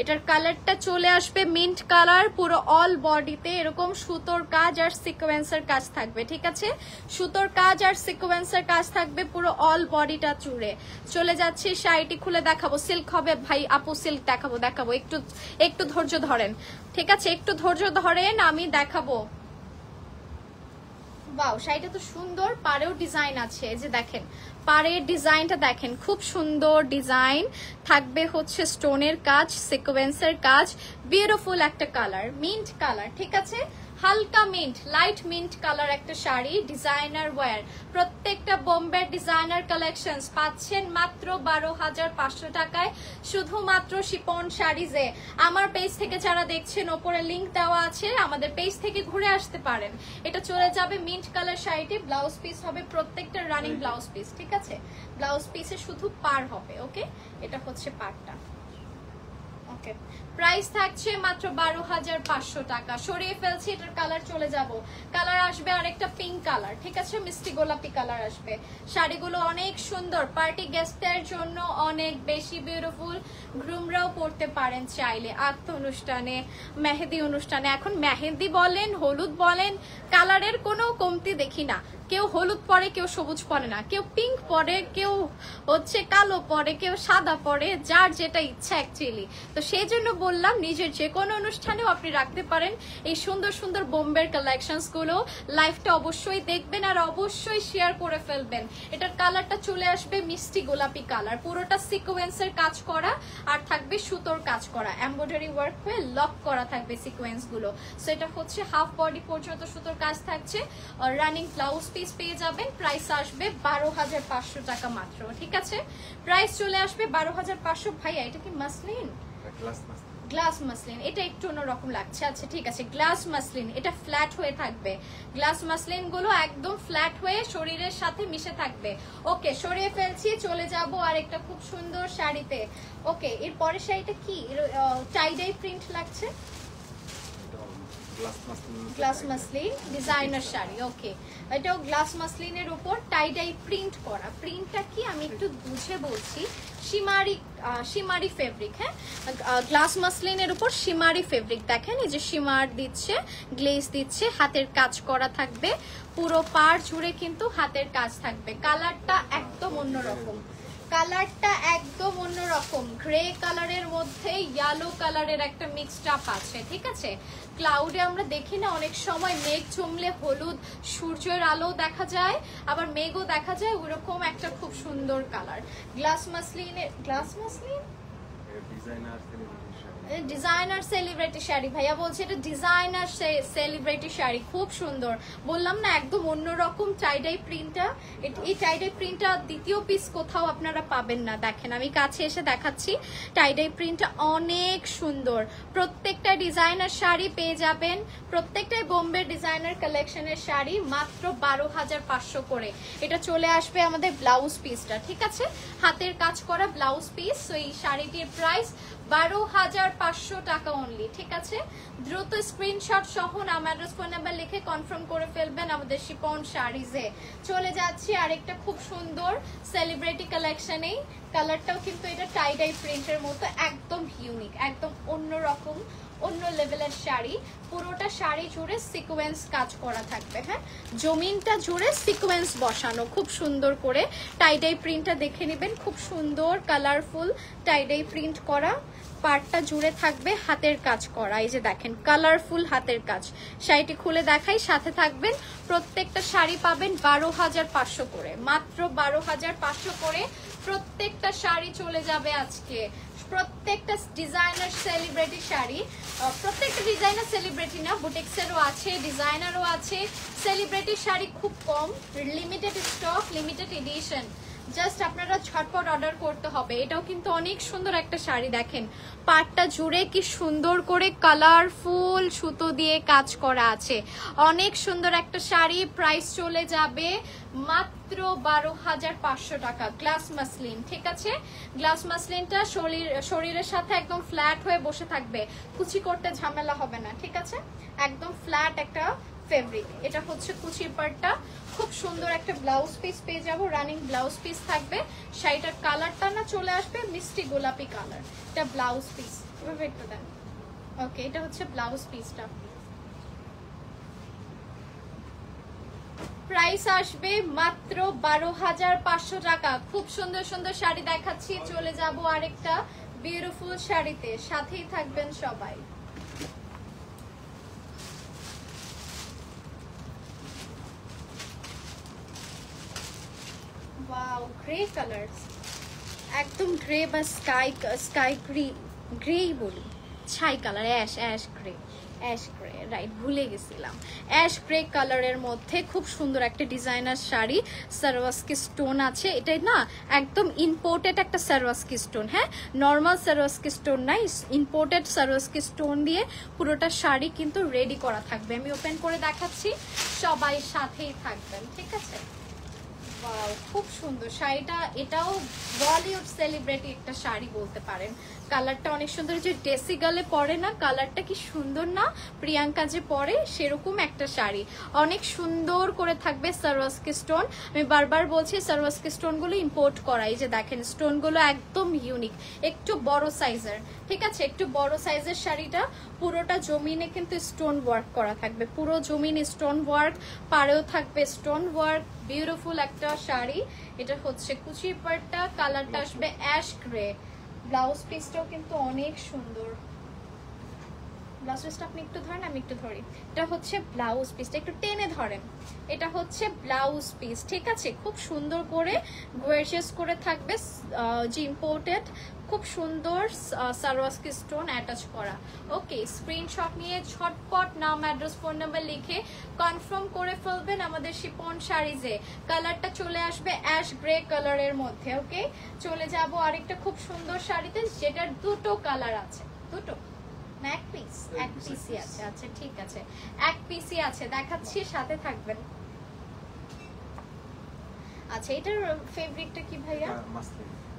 এটার কালারটা চলে আসবে মিন্ট কালার। পুরো অল বডিতে এরকম সুতোর কাজ আর সিকোয়েন্সের কাজ থাকবে, ঠিক আছে? সুতোর কাজ আর সিকোয়েন্সের কাজ থাকবে পুরো অল বডিটা জুড়ে। চলে যাচ্ছে, শাড়িটি খুলে দেখাবো। সিল্ক হবে ভাই, আপু সিল্ক দেখাবো, দেখাবো, একটু ধৈর্য ধরেন, ঠিক আছে? একটু ধৈর্য ধরেন, আমি দেখাবো। বাও, শাড়িটা তো সুন্দর, পাড়েও ডিজাইন আছে, এই যে দেখেন পাড়ের ডিজাইনটা দেখেন, খুব সুন্দর ডিজাইন থাকবে। হচ্ছে স্টোনের কাজ, সিকোয়েন্সের কাজ, বিউটিফুল একটা কালার, মিন্ট কালার, ঠিক আছে? হালকা মিন্ট, লাইট মিন্ট কালার একটা শাড়ি, ডিজাইনার ওয়্যার। প্রত্যেকটা বোম্বের ডিজাইনার কালেকশনস পাচ্ছেন মাত্র 12,500 টাকায়, শুধুমাত্র শিপন শাড়িজে। আমার পেজ থেকে যারা দেখছেন, ওপরে লিংক দেওয়া আছে, আমাদের পেজ থেকে ঘুরে আসতে পারেন। এটা চলে যাবে মিন্ট কালার শাড়িটি। ব্লাউজ পিস হবে প্রত্যেকটা রানিং ব্লাউজ পিস, ঠিক আছে? ব্লাউজ পিসে শুধু পার হবে। ওকে, এটা হচ্ছে পারটা। ওকে, প্রাইস থাকছে মাত্র 12,500 টাকা। সরিয়ে ফেলছি, এটার কালার চলে যাব। কালার আসবে আরেকটা পিঙ্ক কালার, ঠিক আছে? মিষ্টি গোলাপি কালার আসবে। শাড়িগুলো অনেক সুন্দর, পার্টি গেস্টের জন্য অনেক বেশি বিউটিফুল। গ্রুমরাও পরতে পারেন চাইলে, আত্ম অনুষ্ঠানে, মেহেদি অনুষ্ঠানে। এখন মেহেদি বলেন, হলুদ বলেন, কালারের কোনো কমতি দেখি না। কেউ হলুদ পরে, কেউ সবুজ পরে না, কেউ পিঙ্ক পরে, কেউ হচ্ছে কালো পরে, কেউ সাদা পরে, যার যেটা ইচ্ছা অ্যাকচুয়ালি। তো সেই জন্য বললাম, নিজের যে কোনো অনুষ্ঠানেও আপনি রাখতে পারেন এই সুন্দর সুন্দর বোম্বের কালেকশনস গুলো। লাইভটা অবশ্যই দেখবেন আর অবশ্যই শেয়ার করে ফেলবেন। এটার কালারটা চলে আসবে মিষ্টি গোলাপি কালার, পুরোটা সিকোয়েন্সের কাজ করা আর থাকবে সুতোর কাজ করা, এমব্রয়ডারি ওয়ার্ক হয়ে লক করা থাকবে সিকোয়েন্স গুলো। সো এটা হচ্ছে হাফ বডি পর্যন্ত সুতোর কাজ থাকছে। রানিং ব্লাউজ পিস পেয়ে যাবেন। প্রাইস আসবে 12,500 টাকা মাত্র, ঠিক আছে? প্রাইস চলে আসবে 12,500। ভাইয়া এটা কি মাসলিন? Glass muslin. এটা একটু অন্যরকম লাগছে। আচ্ছা ঠিক আছে, গ্লাস মাসলিন। এটা ফ্ল্যাট হয়ে থাকবে। গ্লাস মাসলিন গুলো একদম ফ্ল্যাট হয়ে শরীরের সাথে মিশে থাকবে। ওকে, সরিয়ে ফেলছি, চলে যাব আর একটা খুব সুন্দর শাড়িতে। ওকে, এর পরের শাড়িটা কি? টাই ডাই প্রিন্ট লাগছে, গ্লাস মাসলিন ডিজাইনার শাড়ি। ওকে, এটাও গ্লাস মাসলিনের উপর টাই ডাই প্রিন্ট করা। প্রিন্টটা কি আমি একটু বুঝে বলছি। শিমারি ফেব্রিক, হ্যাঁ, গ্লাস মাসলিনের উপর শিমারি ফেব্রিক। দেখেন এই যে শিমার দিচ্ছে, গ্লেজ দিচ্ছে, হাতের কাজ করা থাকবে পুরো পাড় জুড়ে, কিন্তু হাতের কাজ থাকবে। কালারটা একদম অন্যরকম, কালারটা একদম অন্যরকম, গ্রে কালারের মধ্যে ইয়েলো কালারের একটা মিক্সড আপ আছে, ঠিক আছে। ক্লাউডে আমরা দেখি না অনেক সময় মেঘ জমলে হলুদ সূর্যের আলো দেখা যায়, আবার মেঘও দেখা যায়, ওরকম একটা খুব সুন্দর colour. Glass muslin designer celebrity sari, ভাইয়া বলছে এটা ডিজাইনার সেলিব্রিটি শাড়ি, খুব সুন্দর। বললাম না একদম অন্যরকম টাইডাই প্রিন্টটা। এই টাইডাই প্রিন্টটা দ্বিতীয় পিস কোথাও আপনারা পাবেন না। দেখেন আমি কাছে এসে দেখাচ্ছি, টাইডাই প্রিন্টটা অনেক সুন্দর। প্রত্যেকটা ডিজাইনার শাড়ি পেয়ে যাবেন, প্রত্যেকটাই বোম্বে ডিজাইনার কালেকশনের শাড়ি মাত্র 12,500 করে। এটা চলে আসবে আমাদের ব্লাউজ পিসটা, ঠিক আছে, হাতের কাজ করা ব্লাউজ পিস। তো এই শাড়িটির প্রাইস 12,500 টাকা অনলি, ঠিক আছে। দ্রুত স্ক্রিনশট সহ নাম অ্যাড্রেস ফোন নাম্বার লিখে কনফার্ম করে ফেলবেন আমাদের শিপন শাড়িজে। চলে যাচ্ছি আরেকটা খুব সুন্দর সেলিব্রিটি কালেকশনে। কালারটাও কিন্তু এটা টাইডাই প্রিন্টের মতো, একদম ইউনিক, একদম অন্যরকম, অন্য লেভেলের শাড়ি। পুরোটা শাড়ি জুড়ে সিকোয়েন্স কাজ করা থাকবে, হ্যাঁ, জমিনটা জুড়ে সিকোয়েন্স বসানো খুব সুন্দর করে। টাইডাই প্রিন্টটা দেখে নেবেন, খুব সুন্দর কালারফুল টাইডাই প্রিন্ট করা। পার্টটা জুড়ে থাকবে হাতের কাজ করা, এই যে দেখেন কালারফুল হাতের কাজ। শাড়িটি খুলে দেখাই, সাথে থাকবেন। প্রত্যেকটা শাড়ি পাবেন 12,500 করে, মাত্র 12,500 করে প্রত্যেকটা শাড়ি চলে যাবে আজকে। প্রত্যেকটা ডিজাইনার সেলিব্রিটি শাড়ি, প্রত্যেকটা ডিজাইনার সেলিব্রিটি না, বুটিক্সেরও আছে, ডিজাইনারও আছে। সেলিব্রিটি শাড়ি খুব কম, limited stock, limited edition. Just আপনারা ঝটপট অর্ডার করতে হবে। এটাও কিন্তু অনেক সুন্দর একটা শাড়ি, দেখেন পাটটা জুড়ে কি সুন্দর করে কালারফুল সুতো দিয়ে কাজ করা আছে, অনেক সুন্দর একটা শাড়ি। প্রাইস চলে যাবে মাত্র 12,500 টাকা। গ্লাস মাসলিন, ঠিক আছে, গ্লাস মাসলিনটা শরীরের সাথে একদম ফ্ল্যাট হয়ে বসে থাকবে, কুচি করতে ঝামেলা হবে না, ঠিক আছে, একদম ফ্ল্যাট একটা ফেব্রিক। এটা হচ্ছে কুচির পার্টটা, খুব সুন্দর একটা ব্লাউজ পিস পেয়ে যাবো, রানিং ব্লাউজ পিস থাকবে। শাড়িটার কালারটা না চলে আসবে মিষ্টি গোলাপি কালার। এটা ব্লাউজ পিস, এভাবে একটু দেন। ওকে, এটা হচ্ছে ব্লাউজ পিসটা। প্রাইস আসবে মাত্র 12,500 টাকা। খুব সুন্দর সুন্দর শাড়ি দেখাচ্ছি, চলে যাব আরেকটা বিউটিফুল শাড়িতে, সাথেই থাকবেন সবাই। ওয়াও, গ্রে কালার, একদম গ্রে বা স্কাই গ্রেই বলি, ছাই কালার, অ্যাশ গ্রে, রাইট, ভুলে গেছিলাম। অ্যাশ গ্রে কালারের মধ্যে খুব সুন্দর একটা ডিজাইনার শাড়ি, সারওয়াস্কি স্টোন আছে। এটাই না একদম ইম্পোর্টেড একটা সারওয়াস্কি স্টোন, হ্যাঁ, নর্মাল সারওয়াস্কি স্টোন নাই, ইম্পোর্টেড সারওয়াস্কি স্টোন দিয়ে পুরোটা শাড়ি কিন্তু রেডি করা থাকবে। আমি ওপেন করে দেখাচ্ছি, সবাই সাথেই থাকবেন, ঠিক আছে। ওয়াও, খুব সুন্দর শাড়িটা, এটাও বলিউড সেলিব্রিটি একটা শাড়ি বলতে পারেন। কালারটা অনেক সুন্দর, যে ডেসি গালে পরে না, কালারটা কি সুন্দর না, প্রিয়াঙ্কা যে পরে সেরকম একটা শাড়ি, অনেক সুন্দর করে থাকবে সারওয়াস্কি স্টোন। আমি বারবার বলছি সারওয়াস্কি স্টোনগুলো ইম্পোর্ট করা, এই যে দেখেন স্টোনগুলো একদম ইউনিক, একটু বড় সাইজের, ঠিক আছে, একটু বড় সাইজের শাড়িটা। পুরোটা জমিনে কিন্তু স্টোন ওয়ার্ক করা থাকবে, পুরো জমিন স্টোন ওয়ার্ক, পাড়েও থাকবে স্টোন ওয়ার্ক, বিউটিফুল একটা শাড়ি। এটা হচ্ছে কুচির পাড়টা, কালারটা আসবে অ্যাশ গ্রে। ব্লাউজ পিসটাও কিন্তু অনেক সুন্দর। ব্লাউজ পিসটা আপনি একটু ধরেন, আমি একটু ধরি। এটা হচ্ছে ব্লাউজ পিসটা, একটু টেনে ধরেন। এটা হচ্ছে ব্লাউজ পিস, ঠিক আছে, খুব সুন্দর করে গর্জিয়াস করে থাকবে, যে ইম্পোর্টেড খুব সুন্দর সারওয়াস্কি স্টোন অ্যাটাচ করা। ওকে, স্ক্রিনশট নিয়ে ঝটপট নাম অ্যাড্রেস ফোন নাম্বার লিখে কনফার্ম করে ফেলবেন আমাদের শিপন শাড়িজে। কালারটা চলে আসবে অ্যাশ গ্রে কালারের মধ্যে। ওকে, চলে যাব আরেকটা খুব সুন্দর শাড়িতে, যেটার দুটো কালার আছে, দুটো না এক পিস, এক পিসই আছে। আচ্ছা ঠিক আছে, এক পিসই আছে, দেখাচ্ছি, সাথে থাকবেন। আচ্ছা, এটার ফেব্রিকটা কি ভাইয়া?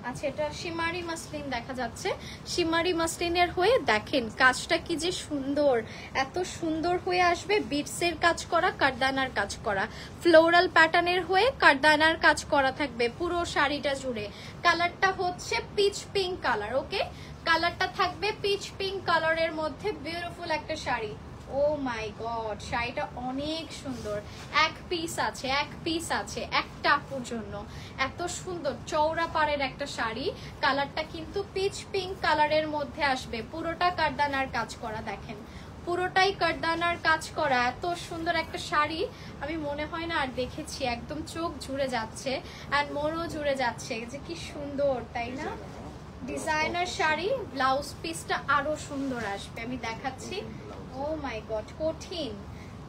আচ্ছা, এটা শিমারি মাসলিন দেখা যাচ্ছে, শিমারি মাসলিনের হয়ে দেখেন কাজটা কি যে সুন্দর, এত সুন্দর হয়ে আসবে। বিটসের কাজ করা, কারদানার কাজ করা, ফ্লোরাল প্যাটার্নের হয়ে কারদানার কাজ করা থাকবে পুরো শাড়িটা জুড়ে। কালারটা হচ্ছে পিচ পিঙ্ক কালার। ওকে, কালারটা থাকবে পিচ পিঙ্ক কালারের মধ্যে, বিউটিফুল একটা শাড়ি। ও মাই গড, শাড়িটা অনেক সুন্দর। এক পিস আছে একটা আপুর জন্য। এত সুন্দর চওড়া পাড়ের একটা শাড়ি, কালারটা কিন্তু পিচ পিঙ্ক কালারের মধ্যে আসবে, পুরোটা কারদানার কাজ করা, দেখেন পুরোটাই কারদানার কাজ করা। এত সুন্দর একটা শাড়ি আমি মনে হয় না আর দেখেছি, একদম চোখ জুড়ে যাচ্ছে আর মনও জুড়ে যাচ্ছে যে কি সুন্দর, তাই না? ডিজাইনার শাড়ি, ব্লাউজ পিসটা আরো সুন্দর আসবে, আমি দেখাচ্ছি। ও মাই গড, কঠিন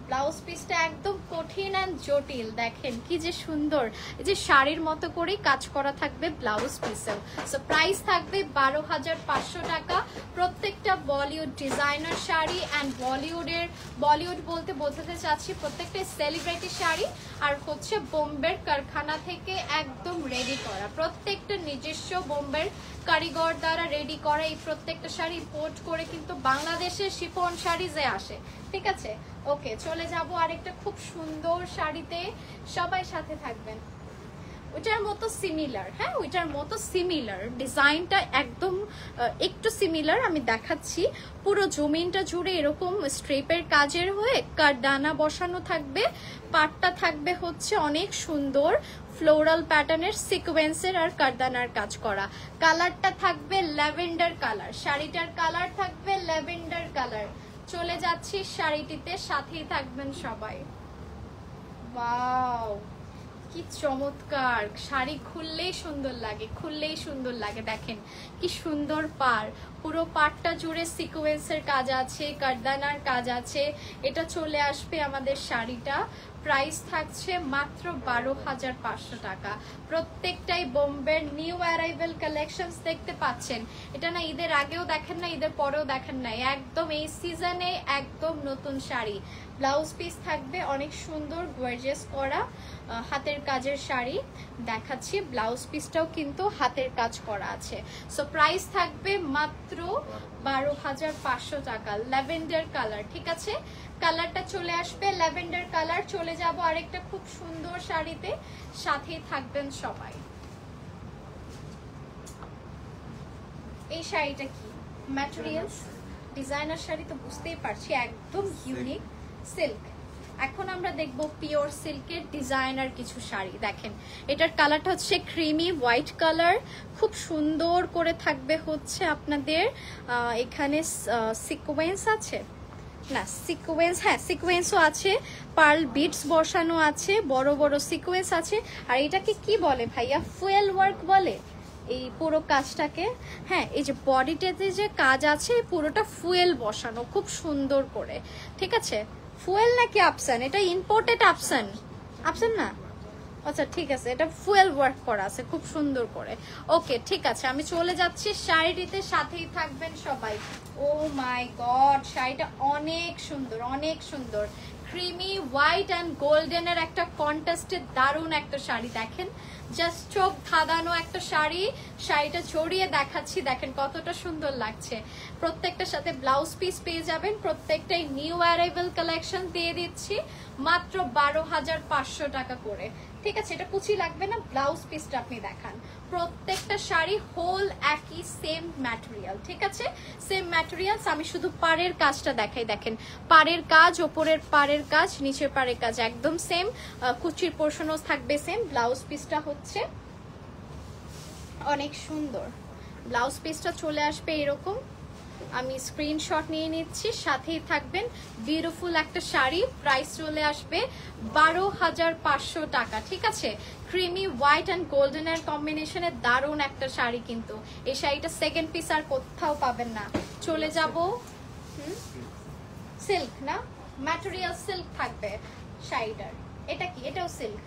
ব্লাউজ পিসটা, একদম কঠিন এন্ড জটিল, দেখেন কি যে সুন্দর। এই যে শাড়ির মতো করেই কাজ করা থাকবে ব্লাউজ পিসেও। সো প্রাইস থাকবে 12,500 টাকা। প্রত্যেকটা বলিউড ডিজাইনার শাড়ি অ্যান্ড বলিউড বলতে বোঝাতে চাচ্ছি প্রত্যেকটা সেলিব্রিটি শাড়ি, আর হচ্ছে বোম্বের কারখানা থেকে একদম রেডি করা, প্রত্যেকটা নিজস্ব বোম্বের কারিগর দ্বারা রেডি করা এই প্রত্যেকটা শাড়ি ইম্পোর্ট করে কিন্তু বাংলাদেশের শিফন শাড়িজে আসে, ঠিক আছে? ওকে, চলে যাব আরেকটা খুব সুন্দর শাড়িতে, সবাই সাথে থাকবেন। ওইটার মতো সিমিলার, হ্যাঁ ওইটার মতো সিমিলার, ডিজাইনটা একদম একটু সিমিলার, আমি দেখাচ্ছি। পুরো জমিনটা জুড়ে এরকম স্ট্রেপের কাজের হয়ে কারদানা বসানো থাকবে, পাটটা থাকবে হচ্ছে অনেক সুন্দর ফ্লোরাল প্যাটার্নের সিকোয়েন্সের আর কারদানার কাজ করা। কালারটা থাকবে ল্যাভেন্ডার কালার, শাড়িটার কালার থাকবে ল্যাভেন্ডার কালার। চলে যাচ্ছি শাড়িটিতে, সাথেই থাকবেন সবাই। ওয়াও, কি চমৎকার শাড়ি, খুললেই সুন্দর লাগে, দেখেন কি সুন্দর পাড়, পুরো পাড়টা জুড়ে সিকোয়েন্সের কাজ আছে, কারদানার কাজ আছে। এটা চলে আসবে আমাদের শাড়িটা, প্রাইস থাকছে মাত্র 12,500 টাকা। প্রত্যেকটাই বোম্বের নিউ অ্যারাইভেল কালেকশনস দেখতে পাচ্ছেন। এটা না ঈদের আগেও দেখেন না, ঈদের পরেও দেখেন না, একদম এই সিজনে একদম নতুন শাড়ি। ব্লাউজ পিস থাকবে অনেক সুন্দর গর্জিয়াস করা হাতের কাজের শাড়ি, দেখাচ্ছি ব্লাউজ পিসটাও কিন্তু হাতের কাজ করা আছে। সো প্রাইস থাকবে মাত্র 12,500 টাকা। ল্যাভেন্ডার কালার, ঠিক আছে, কালারটা চলে আসবে ল্যাভেন্ডার কালার। চলে যাব আরেকটা খুব সুন্দর শাড়িতে, সাথেই থাকবেন সবাই। এই শাড়িটা কি ম্যাটেরিয়ালস, ডিজাইনার শাড়ি তো বুঝতেই পারছি, একদম ইউনিক সিল্ক। এখন আমরা দেখবো পিওর সিল্কের ডিজাইনার কিছু শাড়ি। দেখেন এটার কালারটা হচ্ছে ক্রিমি হোয়াইট কালার, খুব সুন্দর করে থাকবে হচ্ছে আপনাদের এখানে সিকোয়েন্স আছে না, সিকোয়েন্স, হ্যাঁ সিকোয়েন্সও আছে, পার্ল বিটস বসানো আছে, বড় বড় সিকোয়েন্স আছে। আর এটাকে কি বলে ভাইয়া? ফুয়েল ওয়ার্ক বলে এই পুরো কাজটাকে। হ্যাঁ, এই যে বডিটাতে যে কাজ আছে পুরোটা ফুয়েল বসানো খুব সুন্দর করে, ঠিক আছে? ফুয়েল নাকি আপসান? এটা ইম্পোর্টেড আপসান, আপসান না? আচ্ছা ঠিক আছে, এটা ফুয়েল ওয়ার্ক করা আছে খুব সুন্দর করে। ওকে ঠিক আছে, আমি চলে যাচ্ছি শাড়িটিতে, সাথেই থাকবেন সবাই। ও মাই গড, শাড়িটা অনেক সুন্দর, অনেক সুন্দর, ক্রিমি হোয়াইট অ্যান্ড গোল্ডেনের একটা কন্ট্রাস্টের দারুণ একটা শাড়ি। দেখেন জাস্ট চোখ ধাঁধানো একটা শাড়ি, শাড়িটা ছড়িয়ে দেখাচ্ছি, দেখেন কতটা সুন্দর লাগছে। প্রত্যেকটার সাথে ব্লাউজ পিস পেয়ে যাবেন, প্রত্যেকটাই নিউ অ্যারাইভেল কালেকশন দিয়ে দিচ্ছি মাত্র 12,500 টাকা করে, ঠিক আছে? এটা কুচি লাগবে না, ব্লাউজ পিসটা আপনি দেখান। প্রত্যেকটা শাড়ি হোল একই সেম ম্যাটেরিয়াল, ঠিক আছে? Same materials. আমি শুধু পাড়ের কাজটা দেখাই, দেখেন পাড়ের কাজ, ওপরের পাড়ের কাজ, নিচের পাড়ের কাজ একদম সেম, কুচির পোর্শনও থাকবে সেম। ব্লাউজ পিসটা হচ্ছে অনেক সুন্দর, ব্লাউজ পিসটা চলে আসবে এরকম। আমি স্ক্রিনশট নিয়ে নিচ্ছি, সাথেই থাকবেন। বিউটিফুল একটা শাড়ি, প্রাইস চলে আসবে 12,500 টাকা, ঠিক আছে? ক্রিমি হোয়াইট অ্যান্ড গোল্ডেনের কম্বিনেশনের দারুণ একটা শাড়ি, কিন্তু এই শাড়িটা সেকেন্ড পিস আর কোথাও পাবেন না। চলে যাব, সিল্ক না, ম্যাটেরিয়াল সিল্ক থাকবে শাড়িটার। এটা কি? এটাও সিল্ক,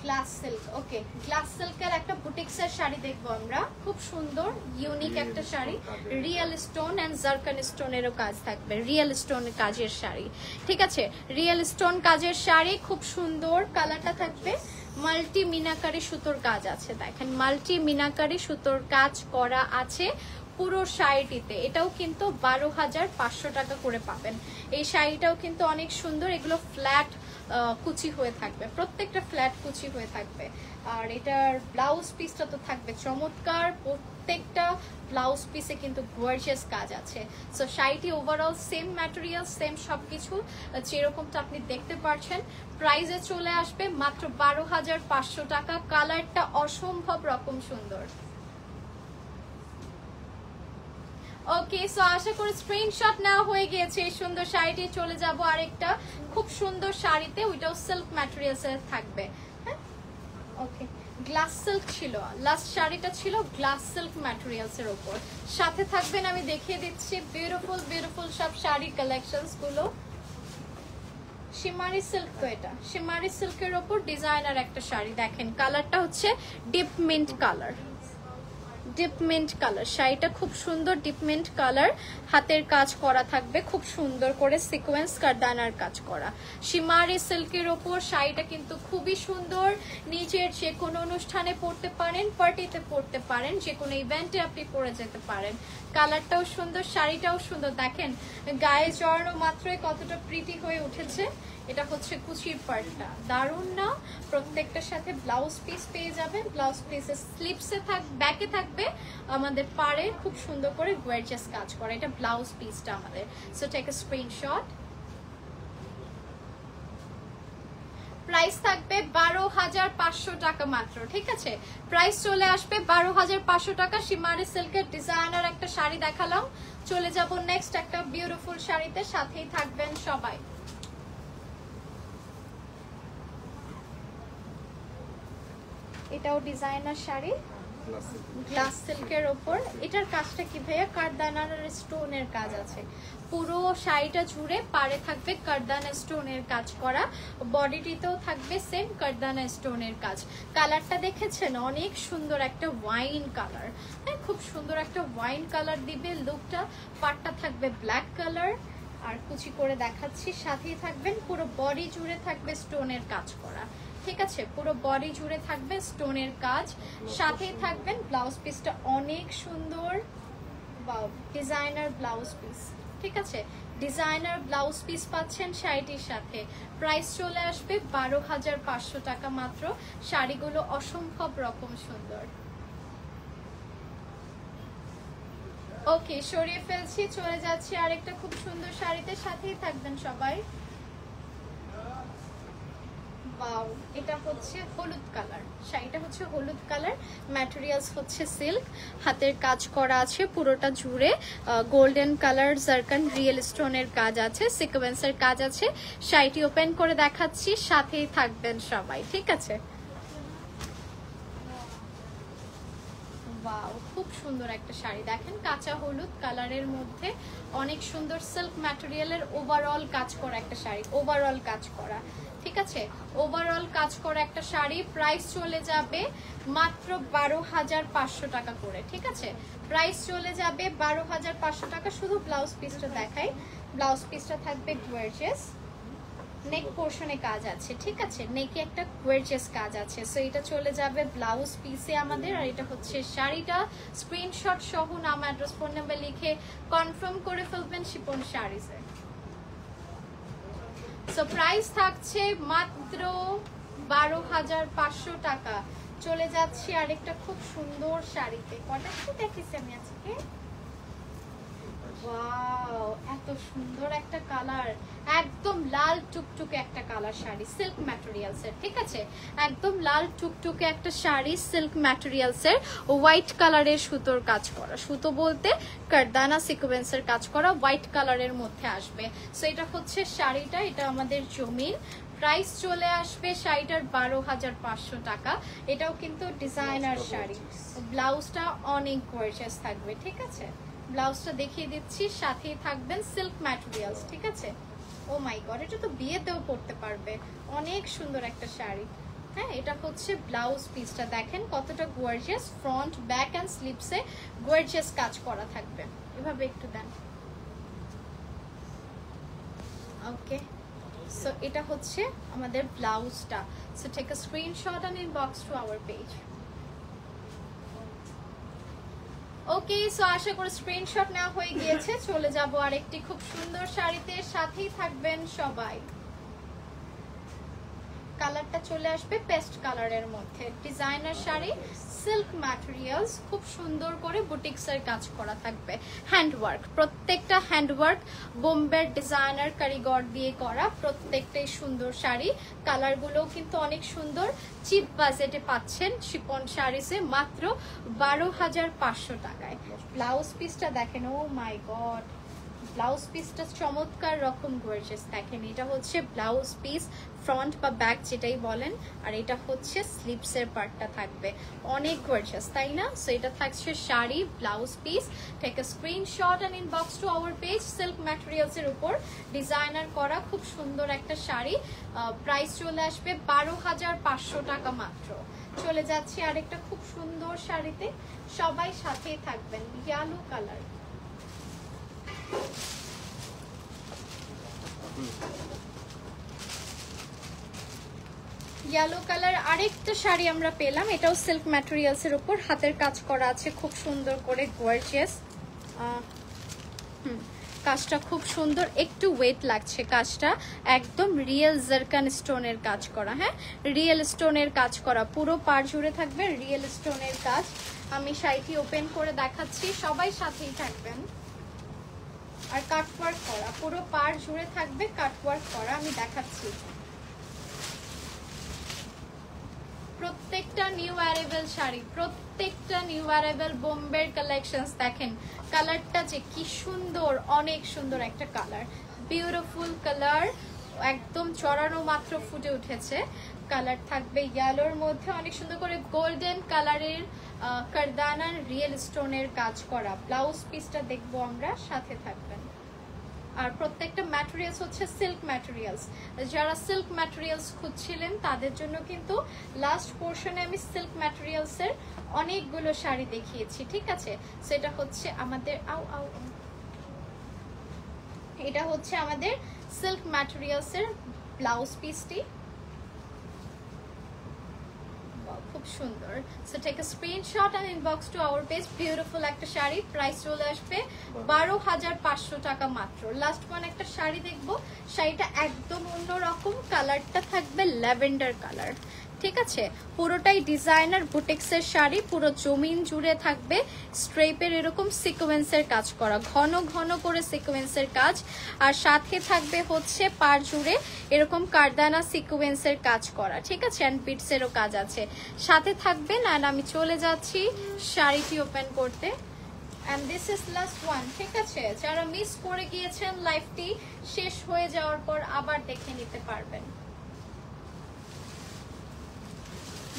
গ্লাস সিল্ক। ওকে, গ্লাস সিল্কের একটা বুটিক্সের শাড়ি দেখবো আমরা, খুব সুন্দর ইউনিক একটা sari. Real stone and zircon স্টোনেরও কাজ থাকবে, রিয়েল স্টোন কাজের শাড়ি, ঠিক আছে? রিয়েল স্টোন কাজের শাড়ি, খুব সুন্দর। কালারটা থাকবে মাল্টি মিনাকারি সুতোর কাজ আছে, দেখেন মাল্টি মিনাকারি সুতোর কাজ করা আছে পুরো শাড়িটিতে। এটাও কিন্তু 12,500 টাকা করে পাবেন। এই শাড়িটাও কিন্তু অনেক সুন্দর, এগুলো ফ্ল্যাট কুচি হয়ে থাকবে, প্রত্যেকটা ফ্ল্যাট কুচি হয়ে থাকবে। আর এটার ব্লাউজ পিসটা তো থাকবে চমৎকার, প্রত্যেকটা ব্লাউজ পিসে কিন্তু গর্জিয়াস কাজ আছে। সো শাড়িটি ওভারঅল সেম ম্যাটেরিয়াল, সেম সবকিছু যেরকমটা আপনি দেখতে পাচ্ছেন। প্রাইসে চলে আসবে মাত্র 12,500 টাকা। কালারটা অসম্ভব রকম সুন্দর। ওকে, সো আশা করি স্ক্রিনশট নেওয়া হয়ে গিয়েছে এই সুন্দর শাড়িটি। চলে যাব আরেকটা খুব সুন্দর শাড়িতে, ওইটাও সিল্ক ম্যাটেরিয়ালস এর থাকবে। হ্যাঁ, ওকে, গ্লাস সিল্ক ছিল লাস্ট শাড়িটা, ছিল গ্লাস সিল্ক ম্যাটেরিয়ালস এর উপর। সাথে থাকবেন, আমি দেখিয়ে দিচ্ছি বিউটিফুল বিউটিফুল সব শাড়ি কালেকশনস গুলো। শিমারি সিল্ক, তো এটা শিমারি সিল্কের উপর ডিজাইনার একটা শাড়ি। দেখেন কালারটা হচ্ছে deep mint colour, deep mint colour. শাড়িটা খুব সুন্দর ডিপ মিন্ট কালার, হাতের কাজ করা থাকবে খুব সুন্দর করে সিকোয়েন্স কারদানার কাজ করা। শিমারি সিল্কের ওপর শাড়িটা কিন্তু খুবই সুন্দর। নিজের যে কোনো অনুষ্ঠানে পরতে পারেন, পার্টিতে পরতে পারেন, যে কোনো ইভেন্টে আপনি পরে যেতে পারেন। কালারটাও সুন্দর, শাড়িটাও সুন্দর। দেখেন গায়ে জড়ানো মাত্রই কতটা প্রিটি হয়ে উঠেছে। এটা হচ্ছে কুচির পার্টটা, দারুণ না? প্রত্যেকটার সাথে ব্লাউজ পিস পেয়ে যাবেন। ব্লাউজ পিসের স্লিপসে ব্যাকে থাকবে আমাদের পাড়ে খুব সুন্দর করে গর্জিয়াস কাজ করা। এটা ব্লাউজ পিসটা আমাদের। So take a screenshot. Price থাকবে 12,500 টাকা মাত্র, ঠিক আছে? প্রাইস চলে আসবে 12,500 টাকা। শিমারি সিল্কের ডিজাইনার একটা শাড়ি দেখালাম, চলে যাব নেক্সট একটা বিউটিফুল শাড়িতে। সাথেই থাকবেন সবাই। এটাও ডিজাইনার শাড়ি, গ্লাস সিল্কের ওপর। এটার কাজটা কি ভাইয়া? কারদানার স্টোনের কাজ আছে পুরো শাড়িটা জুড়ে। পাড়ে থাকবে কারদানা স্টোনের কাজ করা, বডিটিতেও থাকবে সেম কারদানা স্টোনের কাজ। কালারটা দেখেছেন? অনেক সুন্দর একটা ওয়াইন কালার। হ্যাঁ, খুব সুন্দর একটা ওয়াইন কালার দিবে লুকটা। পাড়টা থাকবে ব্ল্যাক কালার, আর কুচি করে দেখাচ্ছি। সাথেই থাকবেন পুরো বডি জুড়ে থাকবে স্টোনের কাজ করা, ঠিক আছে? পুরো বডি জুড়ে থাকবে স্টোনের কাজ। সাথেই থাকবেন ব্লাউজ পিসটা অনেক সুন্দর, ডিজাইনার ব্লাউজ পিস, ঠিক আছে? ডিজাইনার ব্লাউজ পিস পাচ্ছেন শাড়িটির সাথে। প্রাইস চলে আসবে 12,500 টাকা মাত্র। শাড়িগুলো অসম্ভব রকম সুন্দর। ওকে, সরিয়ে ফেলছি, চলে যাচ্ছি আরেকটা খুব সুন্দর শাড়িতে। সাথেই থাকবেন সবাই। ওয়াও, এটা হচ্ছে হলুদ কালার। শাড়িটা হচ্ছে হলুদ কালার, ম্যাটেরিয়ালস হচ্ছে সিল্ক, হাতের কাজ করা আছে পুরোটা জুড়ে। গোল্ডেন কালার জারকান রিয়েল স্টোনের কাজ আছে, সিকোয়েন্সের কাজ আছে। শাড়িটি ওপেন করে দেখাচ্ছি, সাথেই থাকবেন সবাই, ঠিক আছে? ওয়াও, খুব সুন্দর একটা শাড়ি। দেখেন কাঁচা হলুদ কালারের মধ্যে অনেক সুন্দর সিল্ক ম্যাটেরিয়ালের ওভারঅল কাজ করা একটা শাড়ি, ওভারঅল কাজ করা, ঠিক আছে? ওভারঅল কাজ করা একটা শাড়ি। প্রাইস চলে যাবে মাত্র 12,500 টাকা করে, ঠিক আছে? প্রাইস চলে যাবে 12,500 টাকা। শুধু ব্লাউজ পিসটা দেখাই। ব্লাউজ পিসটা থাকবে গর্জিয়াস, নেক পোর্শনে কাজ আছে, ঠিক আছে? নেকে একটা গর্জিয়াস কাজ আছে। সো এটা চলে যাবে ব্লাউজ পিসে আমাদের। আর এটা হচ্ছে শাড়িটা। স্ক্রিনশট সহ নাম, অ্যাড্রেস, ফোন নাম্বার লিখে কনফার্ম করে ফেলবেন শিপন শাড়িজে। সো প্রাইস থাকছে মাত্র 12,500 টাকা। চলে যাচ্ছি আরেকটা খুব সুন্দর শাড়িতে। কটা শাড়ি দেখেছি আমি আজকে? ওয়াও, এত সুন্দর একটা কালার, একদম লাল টুকটুকে একটা কালার শাড়ি, সিল্ক ম্যাটেরিয়ালস এর, ঠিক আছে? একদম লাল টুকটুকে একটা শাড়ি, সিল্ক ম্যাটেরিয়ালস এর, হোয়াইট কালারের সুতোর কাজ করা। সুতো বলতে কারদানা সিকোয়েন্সের কাজ করা, হোয়াইট কালারের মধ্যে আসবে। সো এটা হচ্ছে শাড়িটা, এটা আমাদের জমিন। প্রাইস চলে আসবে শাড়িটার 12,500 টাকা। এটাও কিন্তু ডিজাইনার শাড়ি। ব্লাউজটা অনেক গর্জিয়াস থাকবে, ঠিক আছে? ব্লাউজটা দেখিয়ে দিচ্ছি, সাথেই থাকবেন সিল্ক ম্যাটেরিয়ালস, ঠিক আছে? ও মাই গড, এটা তো বিয়েতেও পরতে পারবে। অনেক সুন্দর একটা শাড়ি। হ্যাঁ, এটা হচ্ছে ব্লাউজ পিসটা। দেখেন কতটা গর্জিয়াস, ফ্রন্ট, ব্যাক এন্ড স্লিপসে গর্জিয়াস কাজ করা থাকবে। এভাবে একটু দেন। ওকে, সো এটা হচ্ছে আমাদের ব্লাউজটা। So take a screenshot and inbox to our page. Okay, so আশা করি স্ক্রিনশট নেওয়া হয়ে গিয়েছে। চলে যাব আরেকটি খুব সুন্দর শাড়িতে। সাথেই থাকবেন সবাই। কালারটা চলে আসবে পেস্ট কালারের মধ্যে। ডিজাইনার শাড়ি, সিল্ক ম্যাটেরিয়ালস, খুব সুন্দর করে বুটিক্সের কাজ করা থাকবে। হ্যান্ডওয়ার্ক, প্রত্যেকটা হ্যান্ডওয়ার্ক বোম্বের ডিজাইনার কারিগর দিয়ে করা, প্রত্যেকটাই সুন্দর শাড়ি। কালারগুলোও কিন্তু অনেক সুন্দর। চিপ বাজেটে পাচ্ছেন শিফন শাড়িসে মাত্র 12,500 টাকায়। ব্লাউজ পিসটা দেখেন, ও মাই গড, ব্লাউজ পিসটা চমৎকার রকম গর্জিয়াস। দেখেন এটা হচ্ছে ব্লাউজ পিস, ফ্রন্ট বা ব্যাক যেটাই বলেন, আর এটা হচ্ছে স্লিভসের পার্টটা থাকবে, অনেক গর্জিয়াস তাই না? সো এটা থাকছে sari, blouse piece. Take a screenshot and inbox to our page. Silk materials এর উপর ডিজাইনার করা খুব সুন্দর একটা শাড়ি। প্রাইস চলে আসবে 12,500 টাকা মাত্র। চলে যাচ্ছি আরেকটা খুব সুন্দর শাড়িতে, সবাই সাথেই থাকবেন। ইয়েলো কালার, ইয়েলো কালার আরেকটা শাড়ি আমরা পেলাম। এটাও সিল্ক ম্যাটেরিয়ালস এর উপর হাতের কাজ করা আছে খুব সুন্দর করে, গর্জিয়াস। কাজটা খুব সুন্দর, একটু ওয়েট লাগছে কাজটা, একদম রিয়েল জারকান স্টোনের কাজ করা। হ্যাঁ, রিয়েল স্টোনের কাজ করা, পুরো পাড় জুড়ে থাকবে রিয়েল স্টোনের কাজ। আমি শাড়িটি ওপেন করে দেখাচ্ছি, সবাই সাথেই থাকবেন। আর কাটওয়ার্ক করা, পুরো পাড় জুড়ে থাকবে কাটওয়ার্ক করা, আমি দেখাচ্ছি। প্রত্যেকটা নিউ অ্যারাইভেল শাড়ি, প্রত্যেকটা নিউ অ্যারাইভেল বোম্বের কালেকশনস। দেখেন কালারটা যে কি সুন্দর, অনেক সুন্দর একটা কালার, বিউটিফুল কালার, একদম চড়ানো মাত্র ফুটে উঠেছে। কালার থাকবে ইয়েলোর মধ্যে, অনেক সুন্দর করে গোল্ডেন কালারের কারদানার রিয়েল স্টোনের কাজ করা। ব্লাউজ পিসটা দেখবো আমরা, সাথে থাকবেন। আর প্রত্যেকটা ম্যাটেরিয়ালস হচ্ছে সিল্ক ম্যাটেরিয়ালস। যারা সিল্ক ম্যাটেরিয়ালস খুঁজছিলেন তাদের জন্য কিন্তু লাস্ট পোর্শনে আমি সিল্ক ম্যাটেরিয়ালস এর অনেকগুলো শাড়ি দেখিয়েছি, ঠিক আছে? সেটা হচ্ছে আমাদের এটা হচ্ছে আমাদের সিল্ক ম্যাটেরিয়ালস এর ব্লাউজ পিসটি, খুব সুন্দর। So take a screenshot and inbox to our page. Beautiful একটা শাড়ি, প্রাইস চলে আসবে 12,500 টাকা মাত্র। লাস্ট ওয়ান একটা শাড়ি দেখবো, শাড়িটা একদম অন্যরকম, কালারটা থাকবে ল্যাভেন্ডার কালার, ঠিক আছে? পুরোটাই ডিজাইনার বুটিক্সের শাড়ি, পুরো জমিন জুড়ে থাকবে স্ট্রেপের এরকম সিকোয়েন্সের কাজ করা, ঘন ঘন করে সিকোয়েন্সের কাজ। আর সাথে থাকবে হচ্ছে পাড় জুড়ে এরকম কারদানা সিকোয়েন্সের কাজ করা, ঠিক আছে? অ্যান্ড বিটসেরও কাজ আছে সাথে থাকবে। না আমি চলে যাচ্ছি শাড়িটি ওপেন করতে। And this is last one, ঠিক আছে? যারা মিস করে গিয়েছেন লাইভটি শেষ হয়ে যাওয়ার পর আবার দেখে নিতে পারবেন।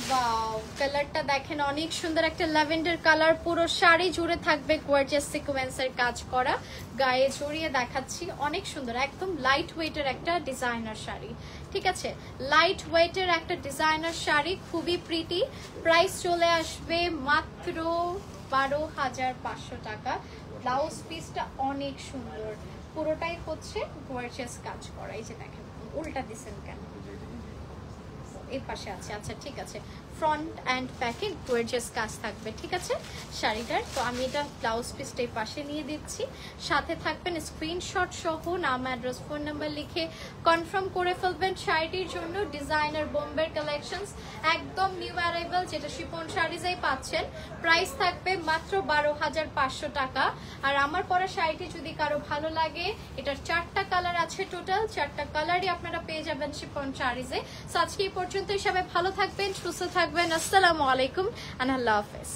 ওয়াও, কালারটা দেখেন, অনেক সুন্দর একটা ল্যাভেন্ডার কালার, পুরো শাড়ি জুড়ে থাকবে গর্জিয়াস সিকোয়েন্সের কাজ করা। গায়ে জড়িয়ে দেখাচ্ছি, অনেক সুন্দর, একদম লাইট ওয়েটের একটা ডিজাইনার শাড়ি, ঠিক আছে? লাইট ওয়েটের একটা ডিজাইনার শাড়ি, খুবই প্রিটি। প্রাইস চলে আসবে মাত্র 12,500 টাকা। ব্লাউজ পিসটা অনেক সুন্দর, পুরোটাই হচ্ছে গর্জিয়াস কাজ করা। এই যে দেখেন, উল্টা দিছেন কেন? এর পাশে আছে, আচ্ছা ঠিক আছে। ফ্রন্ট অ্যান্ড ব্যাকে গর্জিয়াস কাজ থাকবে, ঠিক আছে শাড়িটার। তো আমি এটা ব্লাউজ পিসটা এই পাশে নিয়ে দিচ্ছি। সাথে থাকবেন স্ক্রিনশট সহ নাম, অ্যাড্রেস, ফোন নাম্বার লিখে কনফার্ম করে ফেলবেন শাড়িটির জন্য। ডিজাইনার বোম্বের কালেকশনস, একদম নিউ অ্যারাইভাল, যেটা শিফন শাড়িজেই পাচ্ছেন। প্রাইস থাকবে মাত্র 12,500 টাকা। আর আমার পরা শাড়িটি যদি কারো ভালো লাগে, এটার 4টা কালার আছে, টোটাল 4টা কালারই আপনারা পেয়ে যাবেন শিফন শাড়িজে। সো আজকে এই পর্যন্তই, সবাই ভালো থাকবেন, সুস্থ থাকবেন। আসসালামু আলাইকুম, আল্লাহ হাফেজ।